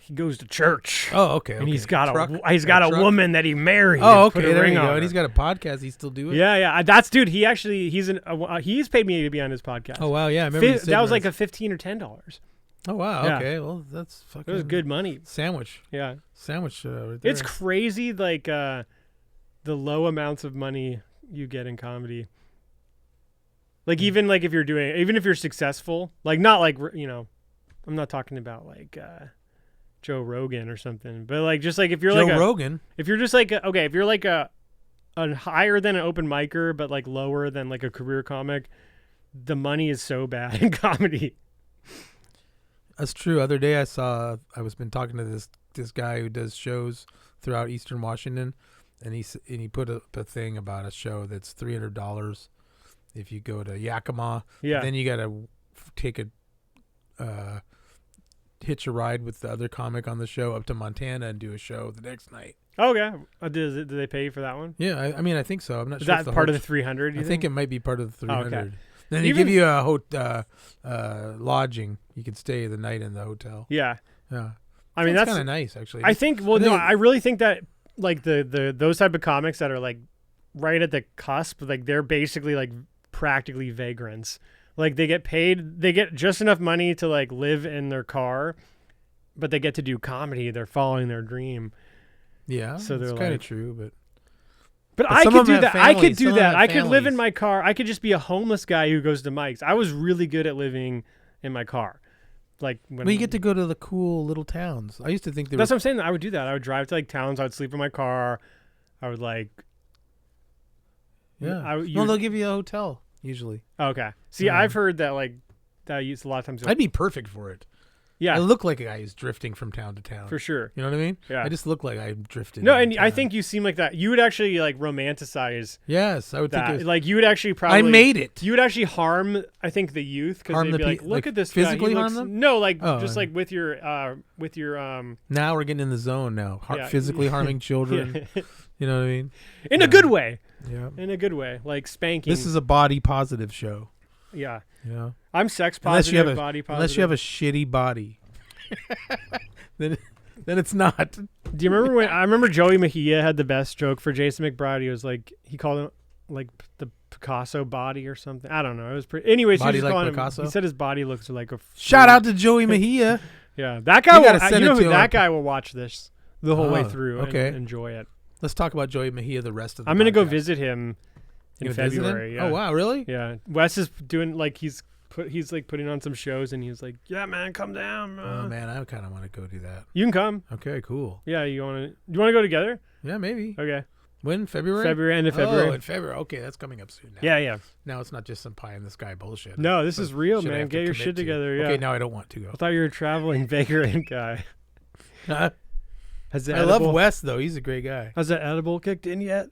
He goes to church. Oh, okay. And he's okay. got Truck? a truck? woman that he married. Oh, and put okay. a There ring you on go. her. And he's got a podcast. He still do it? Yeah. That's dude. He's paid me to be on his podcast. Oh, wow. Yeah. I remember you said That was like once. a $15 or $10. Oh, wow. Yeah. Okay. Well, that's fucking. It was good money. Sandwich. Yeah, Sandwich right there. it's crazy. Like the low amounts of money you get in comedy. Like even if you're successful, like not like I'm not talking about like Joe Rogan or something. But like just like if you're Joe like Rogan. if you're just like if you're like a higher than an open micer but like lower than like a career comic, the money is so bad in comedy. That's true. Other day I was been talking to this guy who does shows throughout Eastern Washington, and he put up a thing about a show that's $300 if you go to Yakima. Yeah. Then you gotta take a hitch a ride with the other comic on the show up to Montana and do a show the next night. Okay. Do they pay you for that one? Yeah, I mean I think so. I'm not Is sure. that part of the 300? I think it might be part of the 300. okay. Then they give you a lodging. You can stay the night in the hotel. Yeah. Yeah. I mean, That's that's kind of nice, actually. I think. Well, no, I really think that like the those type of comics that are like right at the cusp, like they're basically like practically vagrants. Like they get paid, they get just enough money to like live in their car, but they get to do comedy. They're following their dream. Yeah, So they're it's kind of like- true, but I some could of them do have that. I could families, do some of them that. have I could live in families. my car. I could just be a homeless guy who goes to Mike's. I was really good at living in my car. Like when you get to go to the cool little towns. I used to think they That's were. what I'm saying. I would do that. I would drive to like towns. I would sleep in my car. I would like. Yeah. you- No, they'll give you a hotel usually. Okay. See, Yeah. I've heard that like that used a lot of times. I'd be perfect for it. Yeah, I look like a guy who's drifting from town to town. for sure. You know what I mean? Yeah. I just look like I'm drifting. No, in and I town. think you seem like that. You would actually like romanticize Yes, I would think. that. It was, Like you would actually probably. I made it. You would actually harm, I think, the youth because Harm they'd the be like, pe- "Look like at this physically guy." He harm looks, them? No, like Oh, just yeah. like with your Now we're getting in the zone. Now Yeah. physically harming children. Yeah. You know what I mean? in Yeah. a good way. Yeah. In a good way, like spanking. This is a body positive show. yeah. You know, I'm sex unless positive, you have a body positive. unless you have a shitty body, then it's not. Do you remember when I remember Joey Mejia had the best joke for Jason McBride? He was like, he called him like the Picasso body or something. I don't know. It was pretty. Anyways, Body he was just like calling Picasso? him. He said his body looks like a. Shout out to Joey Mejia. Yeah, that guy. You gotta Will, send you know it who to that him. guy will watch this the whole way Oh, through okay. and enjoy it. Let's talk about Joey Mejia the rest of the I'm gonna go podcast. visit him in You gonna visit him? February. Yeah. Oh wow, really? Yeah, Wes is doing like he's like putting on some shows and he's like, yeah, man, come down. Oh man, I kind of want to go do that. You can come. Okay, cool. Yeah, you want to go together? Yeah, maybe. Okay. When? February? February, end of Oh, February. in February. Okay, that's coming up soon now. Yeah. Now it's not just some pie in the sky bullshit. No, this is real, Shit I man. have to Get your commit shit to. together. Yeah. Okay, now I don't want to go. I thought you were a traveling vagrant guy. Has the I love edible- Wes though. He's a great guy. Has that edible kicked in yet?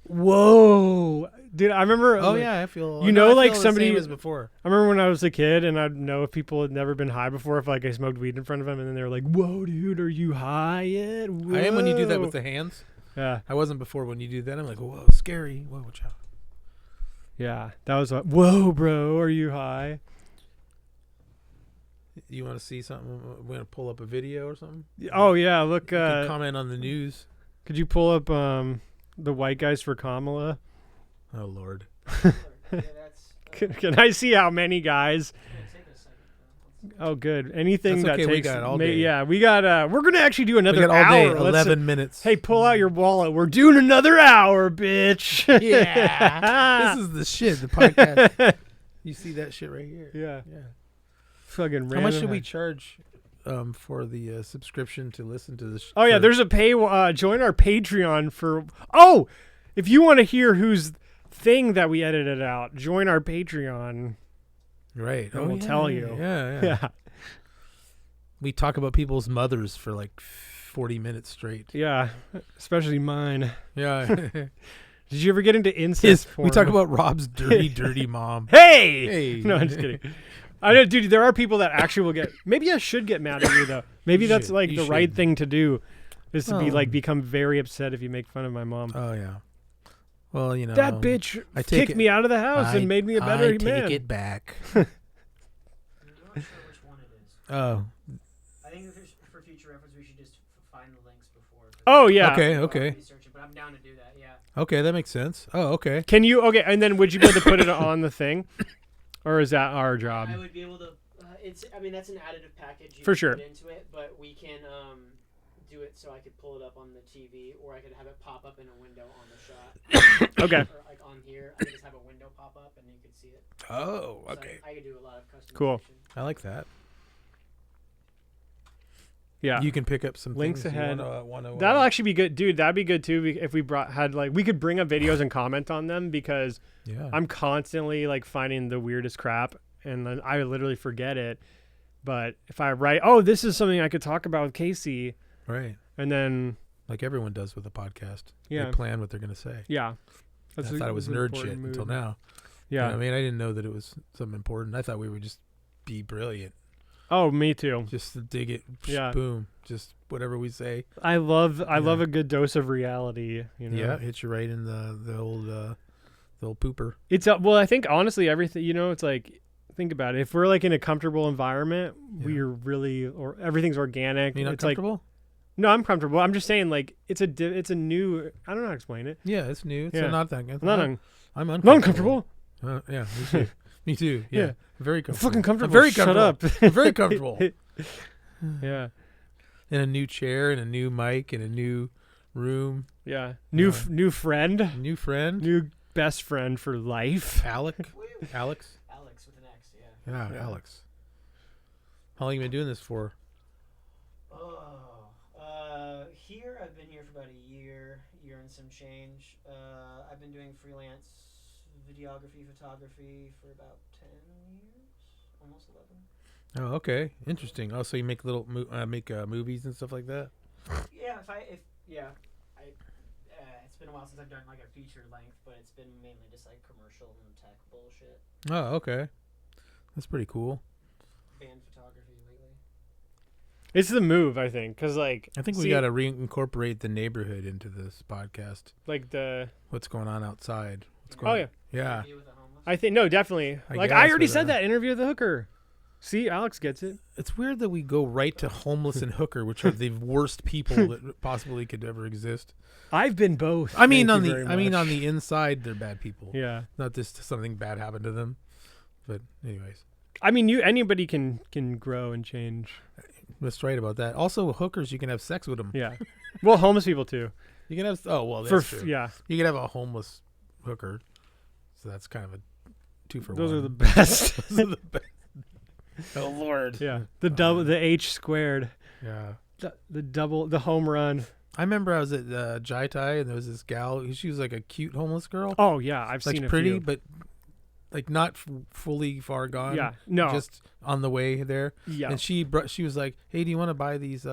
Whoa, dude! I remember. Oh like, yeah, I feel. you no, know, I like feel the somebody- same as before. I remember when I was a kid, and I'd know if people had never been high before, if like I smoked weed in front of them, and then they were like, "Whoa, dude, are you high yet?" Whoa. I am when you do that with the hands. Yeah, I wasn't before when you do that. I'm like, whoa, scary. Whoa, watch out. yeah. That was a whoa, bro. Are you high? You want to see something? We're gonna pull up a video or something. Oh yeah. Look, You can comment on the news. could you pull up the white guys for Kamala? Oh Lord. Yeah, that's. Can I see how many guys? It's gonna take a second, though. Oh, good. Anything That's that okay, we takes. got all day. Yeah, we got. We're gonna actually do We another got all day. hour. 11 minutes. Hey, pull out your wallet. We're doing another hour, bitch. Yeah. This is the shit. The podcast. You see that shit right here. Yeah. Yeah. Fucking. How much should random. we charge for the subscription to listen to this? Oh yeah, there's a pay. Join our Patreon for. Oh, if you want to hear whose thing that we edited out, join our Patreon. right. and we'll tell you. Yeah. Yeah. We talk about people's mothers for like 40 minutes straight. Yeah. Especially mine. Yeah. Did you ever get into incest porn? We talk about Rob's dirty mom. Hey! Hey. No, I'm just kidding. I know, dude. There are people that actually will get. Maybe I should get mad at you though. Maybe You that's should. like You the right should. thing to do, is to be Oh. like become very upset if you make fun of my mom. Oh yeah. Well, you know. That bitch I take kicked it- me out of the house and made me a better I man. take it back. I'm not sure which one it is. Oh. I think for future reference, we should just find the links before. Oh yeah. Okay. I'll Okay. research it, but I'm down to do that. Yeah. Okay. That makes sense. Oh. Okay. Can you? Okay, and then would you be able to put it on the thing, or is that our job? I would be able to. I mean, that's an additive package. You For can sure. Put into it, but we can do it so I could pull it up on the TV, or I could have it pop up in a window on the shot. Okay. Or like on here, I could just have a window pop up and you could see it. Oh. So Okay. I could do a lot of customization. Cool. I like that. Yeah. You can pick up some Links things ahead. Wanna, That'll actually be good, dude. That'd be good too if we had like we could bring up videos and comment on them because yeah. I'm constantly like finding the weirdest crap and then I literally forget it. But if I write, oh, this is something I could talk about with Casey, Right. and then Like everyone does with a podcast. Yeah. They plan what they're going to say. yeah, I thought it was nerd shit until now. Yeah. You know what I mean, I didn't know that it was something important. I thought we would just be brilliant. Oh, me too. Just to dig it. Yeah. Boom. Just whatever we say. I love a good dose of reality. You know? Yeah. Hit you right in the old pooper. It's well, I think honestly, everything. You know, it's like think about it. If we're like in a comfortable environment, we're really or everything's organic. Are you not it's comfortable? Like, no, I'm comfortable. I'm just saying, like it's a new. I don't know how to explain it. Yeah, it's new. It's Yeah. not that good. I'm I'm uncomfortable. Yeah, me too. Me too. Yeah. Yeah. Very comfortable. Fucking comfortable. I'm very Shut comfortable. up. I'm very comfortable. Yeah. In a new chair and a new mic and a new room. Yeah. New friend. New friend. New best friend for life. Alex. Woo. Alex. Alex with an X, yeah. Yeah, Alex. How long you been doing this for? Here I've been here for about a year and some change. I've been doing freelance videography, photography for about 10 years, almost 11. Oh, okay. Interesting. Oh, so you make little movies and stuff like that? Yeah, it's been a while since I've done like a feature length, but it's been mainly just like commercial and tech bullshit. Oh, okay. That's pretty cool. Band photography lately. It's the move, I think, because like I think we got to reincorporate the neighborhood into this podcast. like the. What's going on outside? What's Oh going yeah. on? Yeah. Interview with a homeless. I think no, definitely. I Like guess, I already but, said that interview with the hooker. See, Alex gets it. It's weird that we go right to homeless and hooker, which are the worst people that possibly could ever exist. I've been both. I mean, Thank on you the very much. inside, they're bad people. Yeah. Not just something bad happened to them. But anyways, I mean, anybody can grow and change. that's right about that. Also, hookers, you can have sex with them. Yeah. Well, homeless people too. You can have. Oh well, that's true. Yeah. You can have a homeless hooker. So that's kind of a 2 for 1. Those are the best. Those are the best. Oh Lord. Yeah. The H squared. Yeah. The double, the home run. I remember I was at Jai Tai and there was this gal. She was like a cute homeless girl. Oh yeah, I've like seen pretty, a few. but like not fully far gone. Yeah. No. Just on the way there. Yeah. And she was like, "Hey, do you want to buy these?"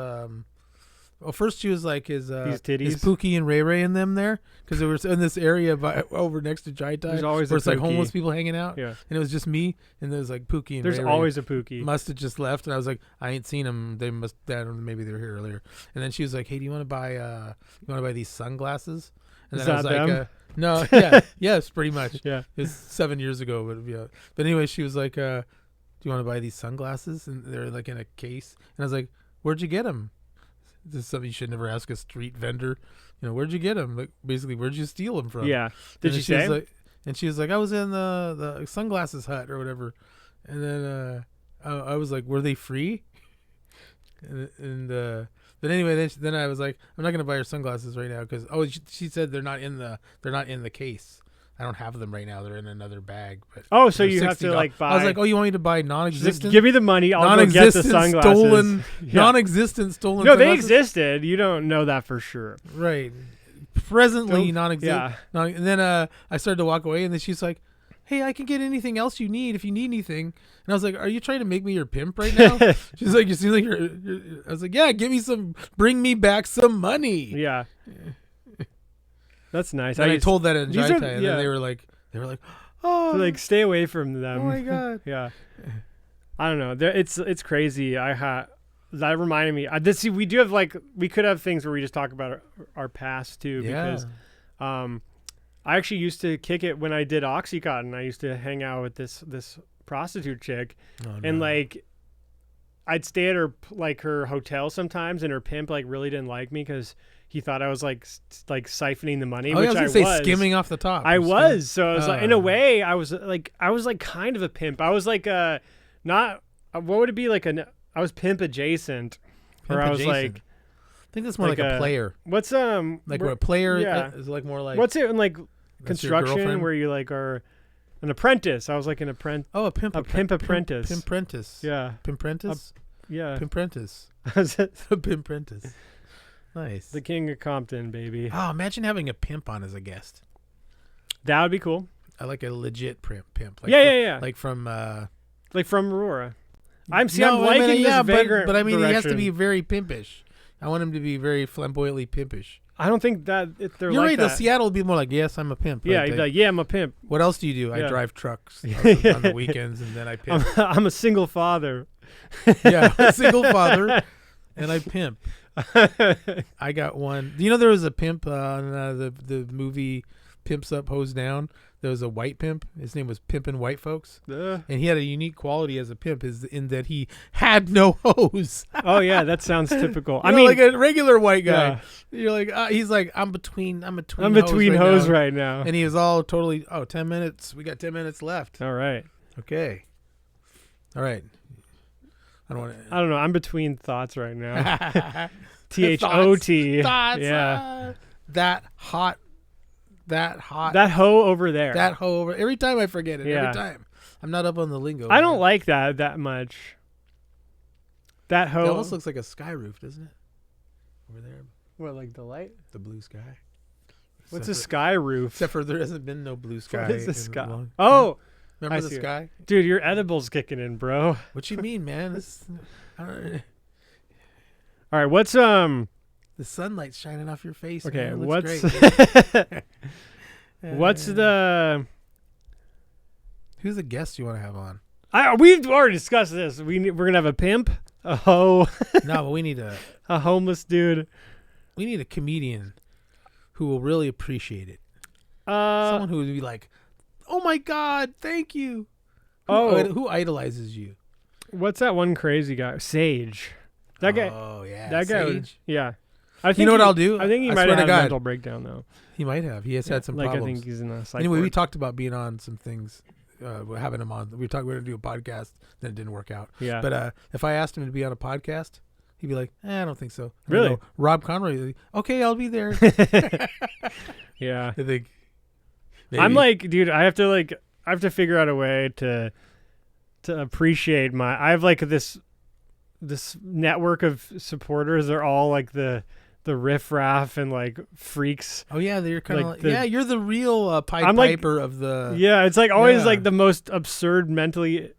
Well, first she was like, "Is titties? Pookie and Ray Ray in them there?" Because it was in this area over next to Jai Tai. There's always where a it's like Pookie. homeless people hanging out. Yeah. And it was just me, and there was like Pookie and There's Ray Ray. always a Pookie. Must have just left, and I was like, I ain't seen them. They must. Maybe they were here earlier. And then she was like, "Hey, do you want to buy these sunglasses?" And Is then I was that like, them? "No, yeah, yes, pretty much." Yeah. It was 7 years ago, but yeah. But anyway, she was like, "Do you want to buy these sunglasses?" And they're like in a case. And I was like, "Where'd you get them?" This is something you should never ask a street vendor. You know, where'd you get them? Like, basically, where'd you steal them from? Yeah. Did And she was say? like, and she was like, I was in the sunglasses hut or whatever. And then I was like, were they free? But anyway, then I was like, I'm not gonna buy her sunglasses right now because she said they're not in the case. I don't have them right now. They're in another bag. But Oh, so they're you have to $60. like buy. I was like, oh, you want me to buy She's like, non-existent? give me the money. I'll go get the sunglasses. stolen, Yeah. non-existent stolen. No, they sunglasses? existed. You don't know that for sure. Right. Presently Don't- non-existent. Yeah. And then I started to walk away, and then she's like, hey, I can get anything else you need if you need anything. And I was like, are you trying to make me your pimp right now? She's like, you seem like you're I was like, yeah, bring me back some money. Yeah. That's nice. And I told that in these Jai are- Tai, and yeah. then they were like, oh, So, like, stay away from them. oh my God. Yeah. I don't know. It's crazy. That reminded me. We do have we could have things where we just talk about our past too, Yeah. because I actually used to kick it when I did Oxycontin. I used to hang out with this prostitute chick, Oh, and no. like I'd stay at her hotel sometimes, and her pimp really didn't like me because he thought I was like siphoning the money, Oh, which yeah, I was I gonna say was. skimming off the top. I You're was. So I was like, in a Oh. way, I was like kind of a pimp. I was like not what would it be like I was pimp adjacent, or I was adjacent. like, I think that's more like a player. what's Like where a player yeah. is like more like what's it in like that's your construction girlfriend? where you are an apprentice? I was like an apprentice. Oh, a pimp A pimp apprentice. Pimp apprentice. Yeah. Pimp apprentice. Yeah. Pimp Prentice. The Pimp Prentice. Nice. king of Compton, baby. Oh, imagine having a pimp on as a guest. That would be cool. I like a legit pimp. Like Yeah. Like from Like from Aurora. I'm no, I liking mean, yeah, this vagrant but I mean, he has to direction. be very pimpish. I want him to be very flamboyantly pimpish. I don't think that they're You're like right. that. The Seattle would be more like, yes, I'm a pimp. Yeah, Like, he'd be like, yeah, I'm a pimp. what else do you do? I Yeah. drive trucks on the weekends, and then I pimp. I'm a single father. Yeah, a single father, and I pimp. I got one. You know, there was a pimp on the movie Pimps Up, Hose Down. There was a white pimp. His name was Pimpin' White Folks, and he had a unique quality as a pimp, is in that he had no hose. Oh yeah, that sounds typical. I I mean, mean, like a regular white guy. yeah. You're like, he's like, I'm between I'm between hose hoes right now. And he was all totally, 10 minutes. We got 10 minutes left. All right. Okay. All right. I don't want I don't know. I'm between thoughts right now. to. THOT. Thoughts. Yeah. That hot. That hoe over there. That hoe over. Every time I forget it. Yeah. Every time. I'm not up on the lingo. I don't like that much. That It hoe. almost looks like a sky roof, doesn't it? Over there. What, like the light? The blue sky. What's a Except sky roof? Except for there hasn't been no blue sky. What is the in sky? long- Oh, Remember I the see it. sky? dude, your edible's kicking in, bro. What you mean, man? I don't, All right, what's the sunlight's shining off your face. okay? Man. It What's looks great. what's the? Who's the guest you want to have on? We've already discussed this. We're gonna have a pimp, a hoe, No, but we need a homeless dude. a comedian who will really appreciate it. Someone who would be like, "Oh my God, thank you." Who idolizes you? What's that one crazy guy? Sage. That guy. Oh yeah, That guy. Sage. Yeah. I think You know what I'll do? I think he I might swear have to had a God. mental breakdown though. He might have. He has had some like problems. I think he's in a psych Anyway, we ward. talked about being on some things. We're having him on. We're going to do a podcast. Then it didn't work out. Yeah. But if I asked him to be on a podcast, he'd be like, I don't think so. And I Really? go, Rob Conroy. Okay, I'll be there. Yeah. I think. I'm maybe. like, dude, I have to figure out a way to appreciate I have like this network of supporters. They're all like the riffraff and like freaks. Oh yeah, you're kind of like like, the- yeah, you're the real Pied I'm like- Piper of the. Yeah, it's like always yeah. like the most absurd mentally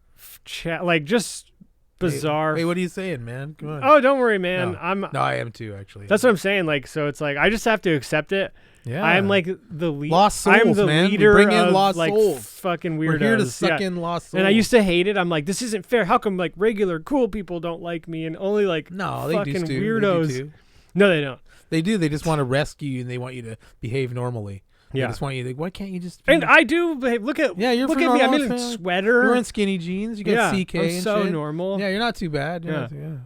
like just bizarre. Hey, what are you saying, man? Come on. Oh, don't worry, man. No. No, I am too, actually. That's what I'm saying. Like, so it's like I just have to accept it. Yeah. I'm like the Lost souls, I'm the man. We leader bring in of lost like souls. fucking weirdos. We're here to suck Yeah. in lost souls. And I used to hate it. I'm like, this isn't fair. How come like regular cool people don't like me and only like No, they fucking do too. weirdos? They do too. No, they don't. They do. They just want to rescue you, and they want you to behave normally. They Yeah. just want you to. Why can't you just? Be, And I do behave. Look at Yeah, you're look from at me. I'm normal in a family. sweater. You're wearing skinny jeans. You got yeah, CK I'm and so shit. normal. Yeah, you're not too bad. You're Yeah. not too-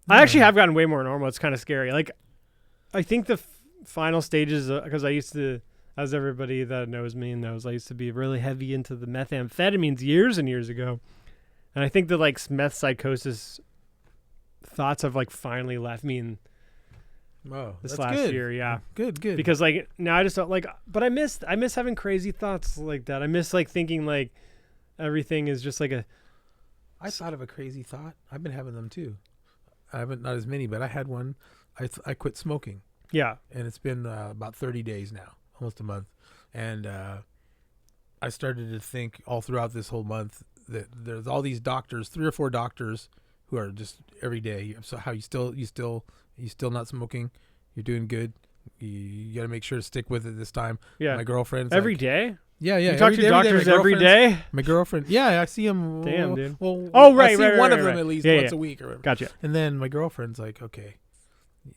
I actually have gotten way more normal. It's kind of scary. Like, I think the final stages, because I used to, as everybody that knows me knows, I used to be really heavy into the methamphetamines years and years ago. And I think the like meth psychosis thoughts have like finally left me in Oh, this that's last good. year. Yeah. Good. Because like now I just don't like, but I miss having crazy thoughts like that. I miss like thinking like everything is just like I thought of a crazy thought. I've been having them too. I haven't, not as many, but I had one. I quit smoking, yeah. and it's been about 30 days now, almost a month. And I started to think all throughout this whole month that there's all these doctors, 3 or 4 doctors, who are just every day. So how you still not smoking? You're doing good. You got to make sure to stick with it this time. Yeah. My girlfriend's Every like, day? Yeah. You talk to day. doctors My every girlfriend's- day? My girlfriend, yeah, I see him. Damn, dude. Well, Oh, I right, see right, one right, of them right. at least Yeah, once yeah. a week or whatever. Gotcha. And then my girlfriend's like, okay,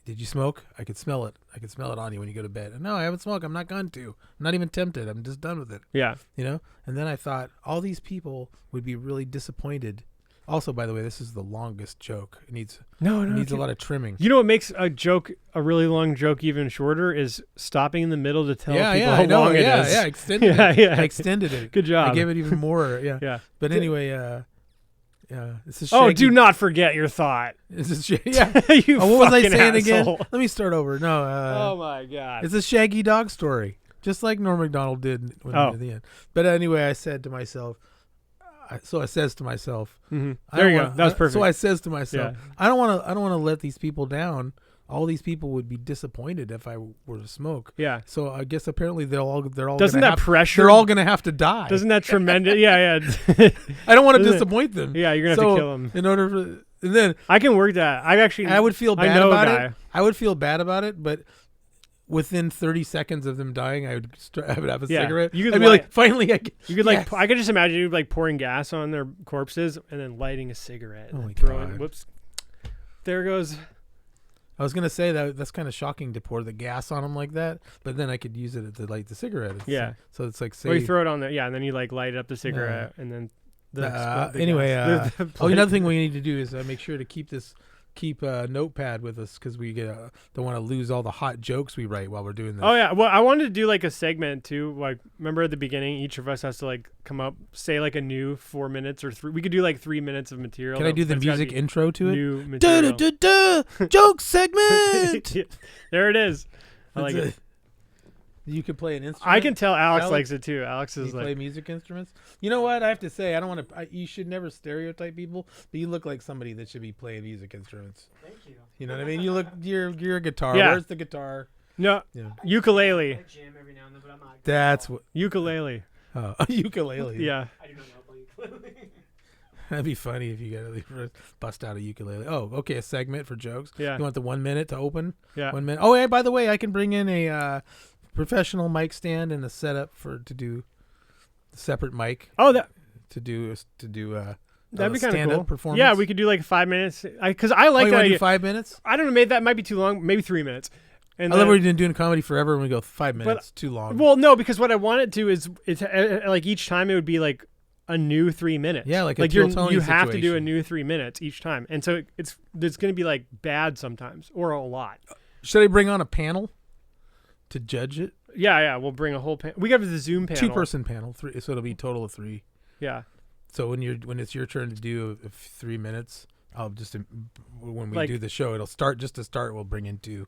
did you smoke? I could smell it. I could smell it on you when you go to bed. No, I haven't smoked. I'm not going to. I'm not even tempted. I'm just done with it. Yeah. You know? And then I thought all these people would be really disappointed. Also, by the way, this is the longest joke. It needs a lot of trimming. You know what makes a really long joke even shorter is stopping in the middle to tell people how I know. long it Yeah, is. yeah, extended Yeah, it. yeah. I extended it. Good job. I gave it even more. Yeah. Yeah. But anyway, yeah, it's a Oh, shaggy, do not forget your thought. It's a yeah. You Oh, what was I fucking saying asshole. again? Let me start over. No. Oh my god. It's a shaggy dog story, just like Norm Macdonald did at the end. But anyway, I said to myself, so I says to myself, Mm-hmm. I There don't you go. wanna- That was perfect. So I says to myself, Yeah. I don't want to let these people down. All these people would be disappointed if I were to smoke. Yeah. So I guess apparently they're all Doesn't gonna that have, pressure? they're all gonna have to die. Doesn't that tremendous? Yeah, yeah. I don't want to doesn't it- disappoint them. Yeah, you're gonna So, have to kill him. In order for, and then I can work that. I would feel I bad know a about guy. it. I would feel bad about it, but within 30 seconds of them dying, I would have a Yeah, cigarette. you could I'd be light- like, finally, You could like, yes. I could just imagine you like pouring gas on their corpses and then lighting a cigarette. Oh and my throwing, God. Whoops. There goes. I was gonna say that's kind of shocking to pour the gas on them like that, but then I could use it to light the cigarette. Yeah. So it's like, Or you say, throw it on there. Yeah, and then you like light up the cigarette and then. The anyway, gas. another thing we need to do is make sure to keep a notepad with us because we don't want to lose all the hot jokes we write while we're doing this. Oh yeah, well I wanted to do like a segment too. Like remember at the beginning, each of us has to like come up, say like a new 4 minutes or 3. We could do like 3 minutes of material. Can I do the but it's gotta music be intro to it? New material. Joke segment. There it is. I like That's it. You could play an instrument. I can tell Alex Alex- likes it too. Alex You is play like, music instruments. You know what? I have to say, I don't want to. You should never stereotype people, but you look like somebody that should be playing music instruments. Thank you. You know what I mean? You look. You're a guitar. Yeah. Where's the guitar? no, Yeah. I ukulele. play gym every now and then, but I'm not. That's what. Ukulele. Oh, ukulele. Yeah. I do not know how to play ukulele. That'd be funny if you got to bust out a ukulele. Oh, okay, a segment for jokes. Yeah. You want the 1 minute to open? Yeah. 1 minute. Oh, yeah. By the way, I can bring in a professional mic stand and a setup to do a separate mic Oh, that to do that'd be kind of stand-up cool. performance. Yeah, we could do like 5 minutes. Because I Oh, like you that want to do idea. 5 minutes? I don't know. Maybe that might be too long. Maybe 3 minutes. And I love then- we've been doing comedy forever and we go 5 minutes. Too long. Well, no, because what I want it to is it's like each time it would be like a new 3 minutes. Yeah, like a you're, Till Tony you have to do a situation. new 3 minutes each time, and so it's going to be like bad sometimes or a lot. Should I bring on a panel to judge it? Yeah, we'll bring a whole we got the Zoom panel. 2-person panel, 3, so it'll be a total of 3. Yeah, So when it's your turn to do 3 minutes, I'll just when we Like- do the show, it'll start just to start. We'll bring in 2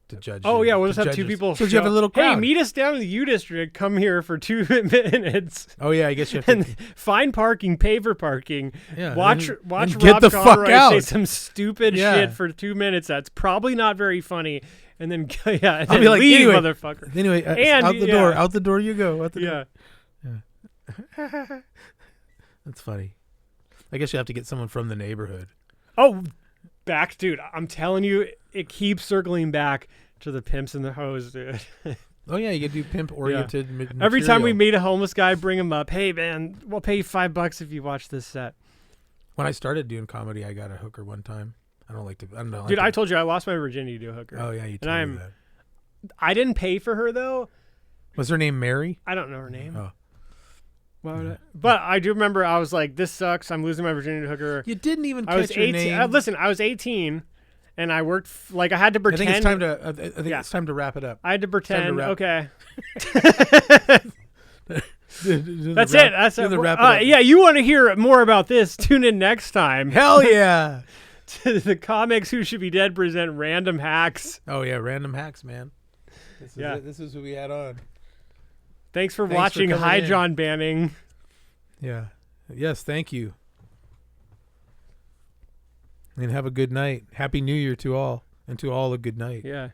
to judge. Oh you- yeah, we'll to just have judge 2 us. people. So you have a little Hey, crowd. meet us down in the U District. Come here for 2 minutes. Oh yeah, I guess you have to. And find parking, pay for parking. Yeah, Watch and Rob get the fuck Conroy say out. some stupid Yeah. shit for 2 minutes. That's probably not very funny. And then and I'll then be like, leave, anyway, motherfucker. Anyway, And- out the yeah. door. Out the door you go. Out the Yeah. door. That's funny. I guess you have to get someone from the neighborhood. Oh, back, dude. I'm telling you, it keeps circling back to the pimps and the hoes, dude. Oh yeah, you could do pimp oriented. Every time we meet a homeless guy, bring him up. Hey, man, we'll pay you $5 if you watch this set. When I started doing comedy, I got a hooker one time. I don't like to. I don't know. Dude, I told you I lost my virginity to a hooker. Oh yeah, you told I'm- me that. I didn't pay for her, though. Was her name Mary? I don't know her name. Oh. Why would I? But I do remember I was like, this sucks. I'm losing my virginity to a hooker. You didn't even catch I was her 18. name. Listen, I was 18, and I worked like I had to I pretend. think it's time to. I think Yeah. it's time to wrap it up. I had to time to pretend. wrap. Okay, Do that's the it. That's do it. the wrap it up. Yeah, you want to hear more about this? Tune in next time. Hell yeah! To the Comics Who Should Be Dead present Random Hacks. Oh yeah, random hacks, man. This is Yeah. it. This is who we had on. Thanks for Thanks for watching coming Hi in. John Banning. Yeah. Yes, thank you. And have a good night. Happy New Year to all, and to all a good night. Yeah.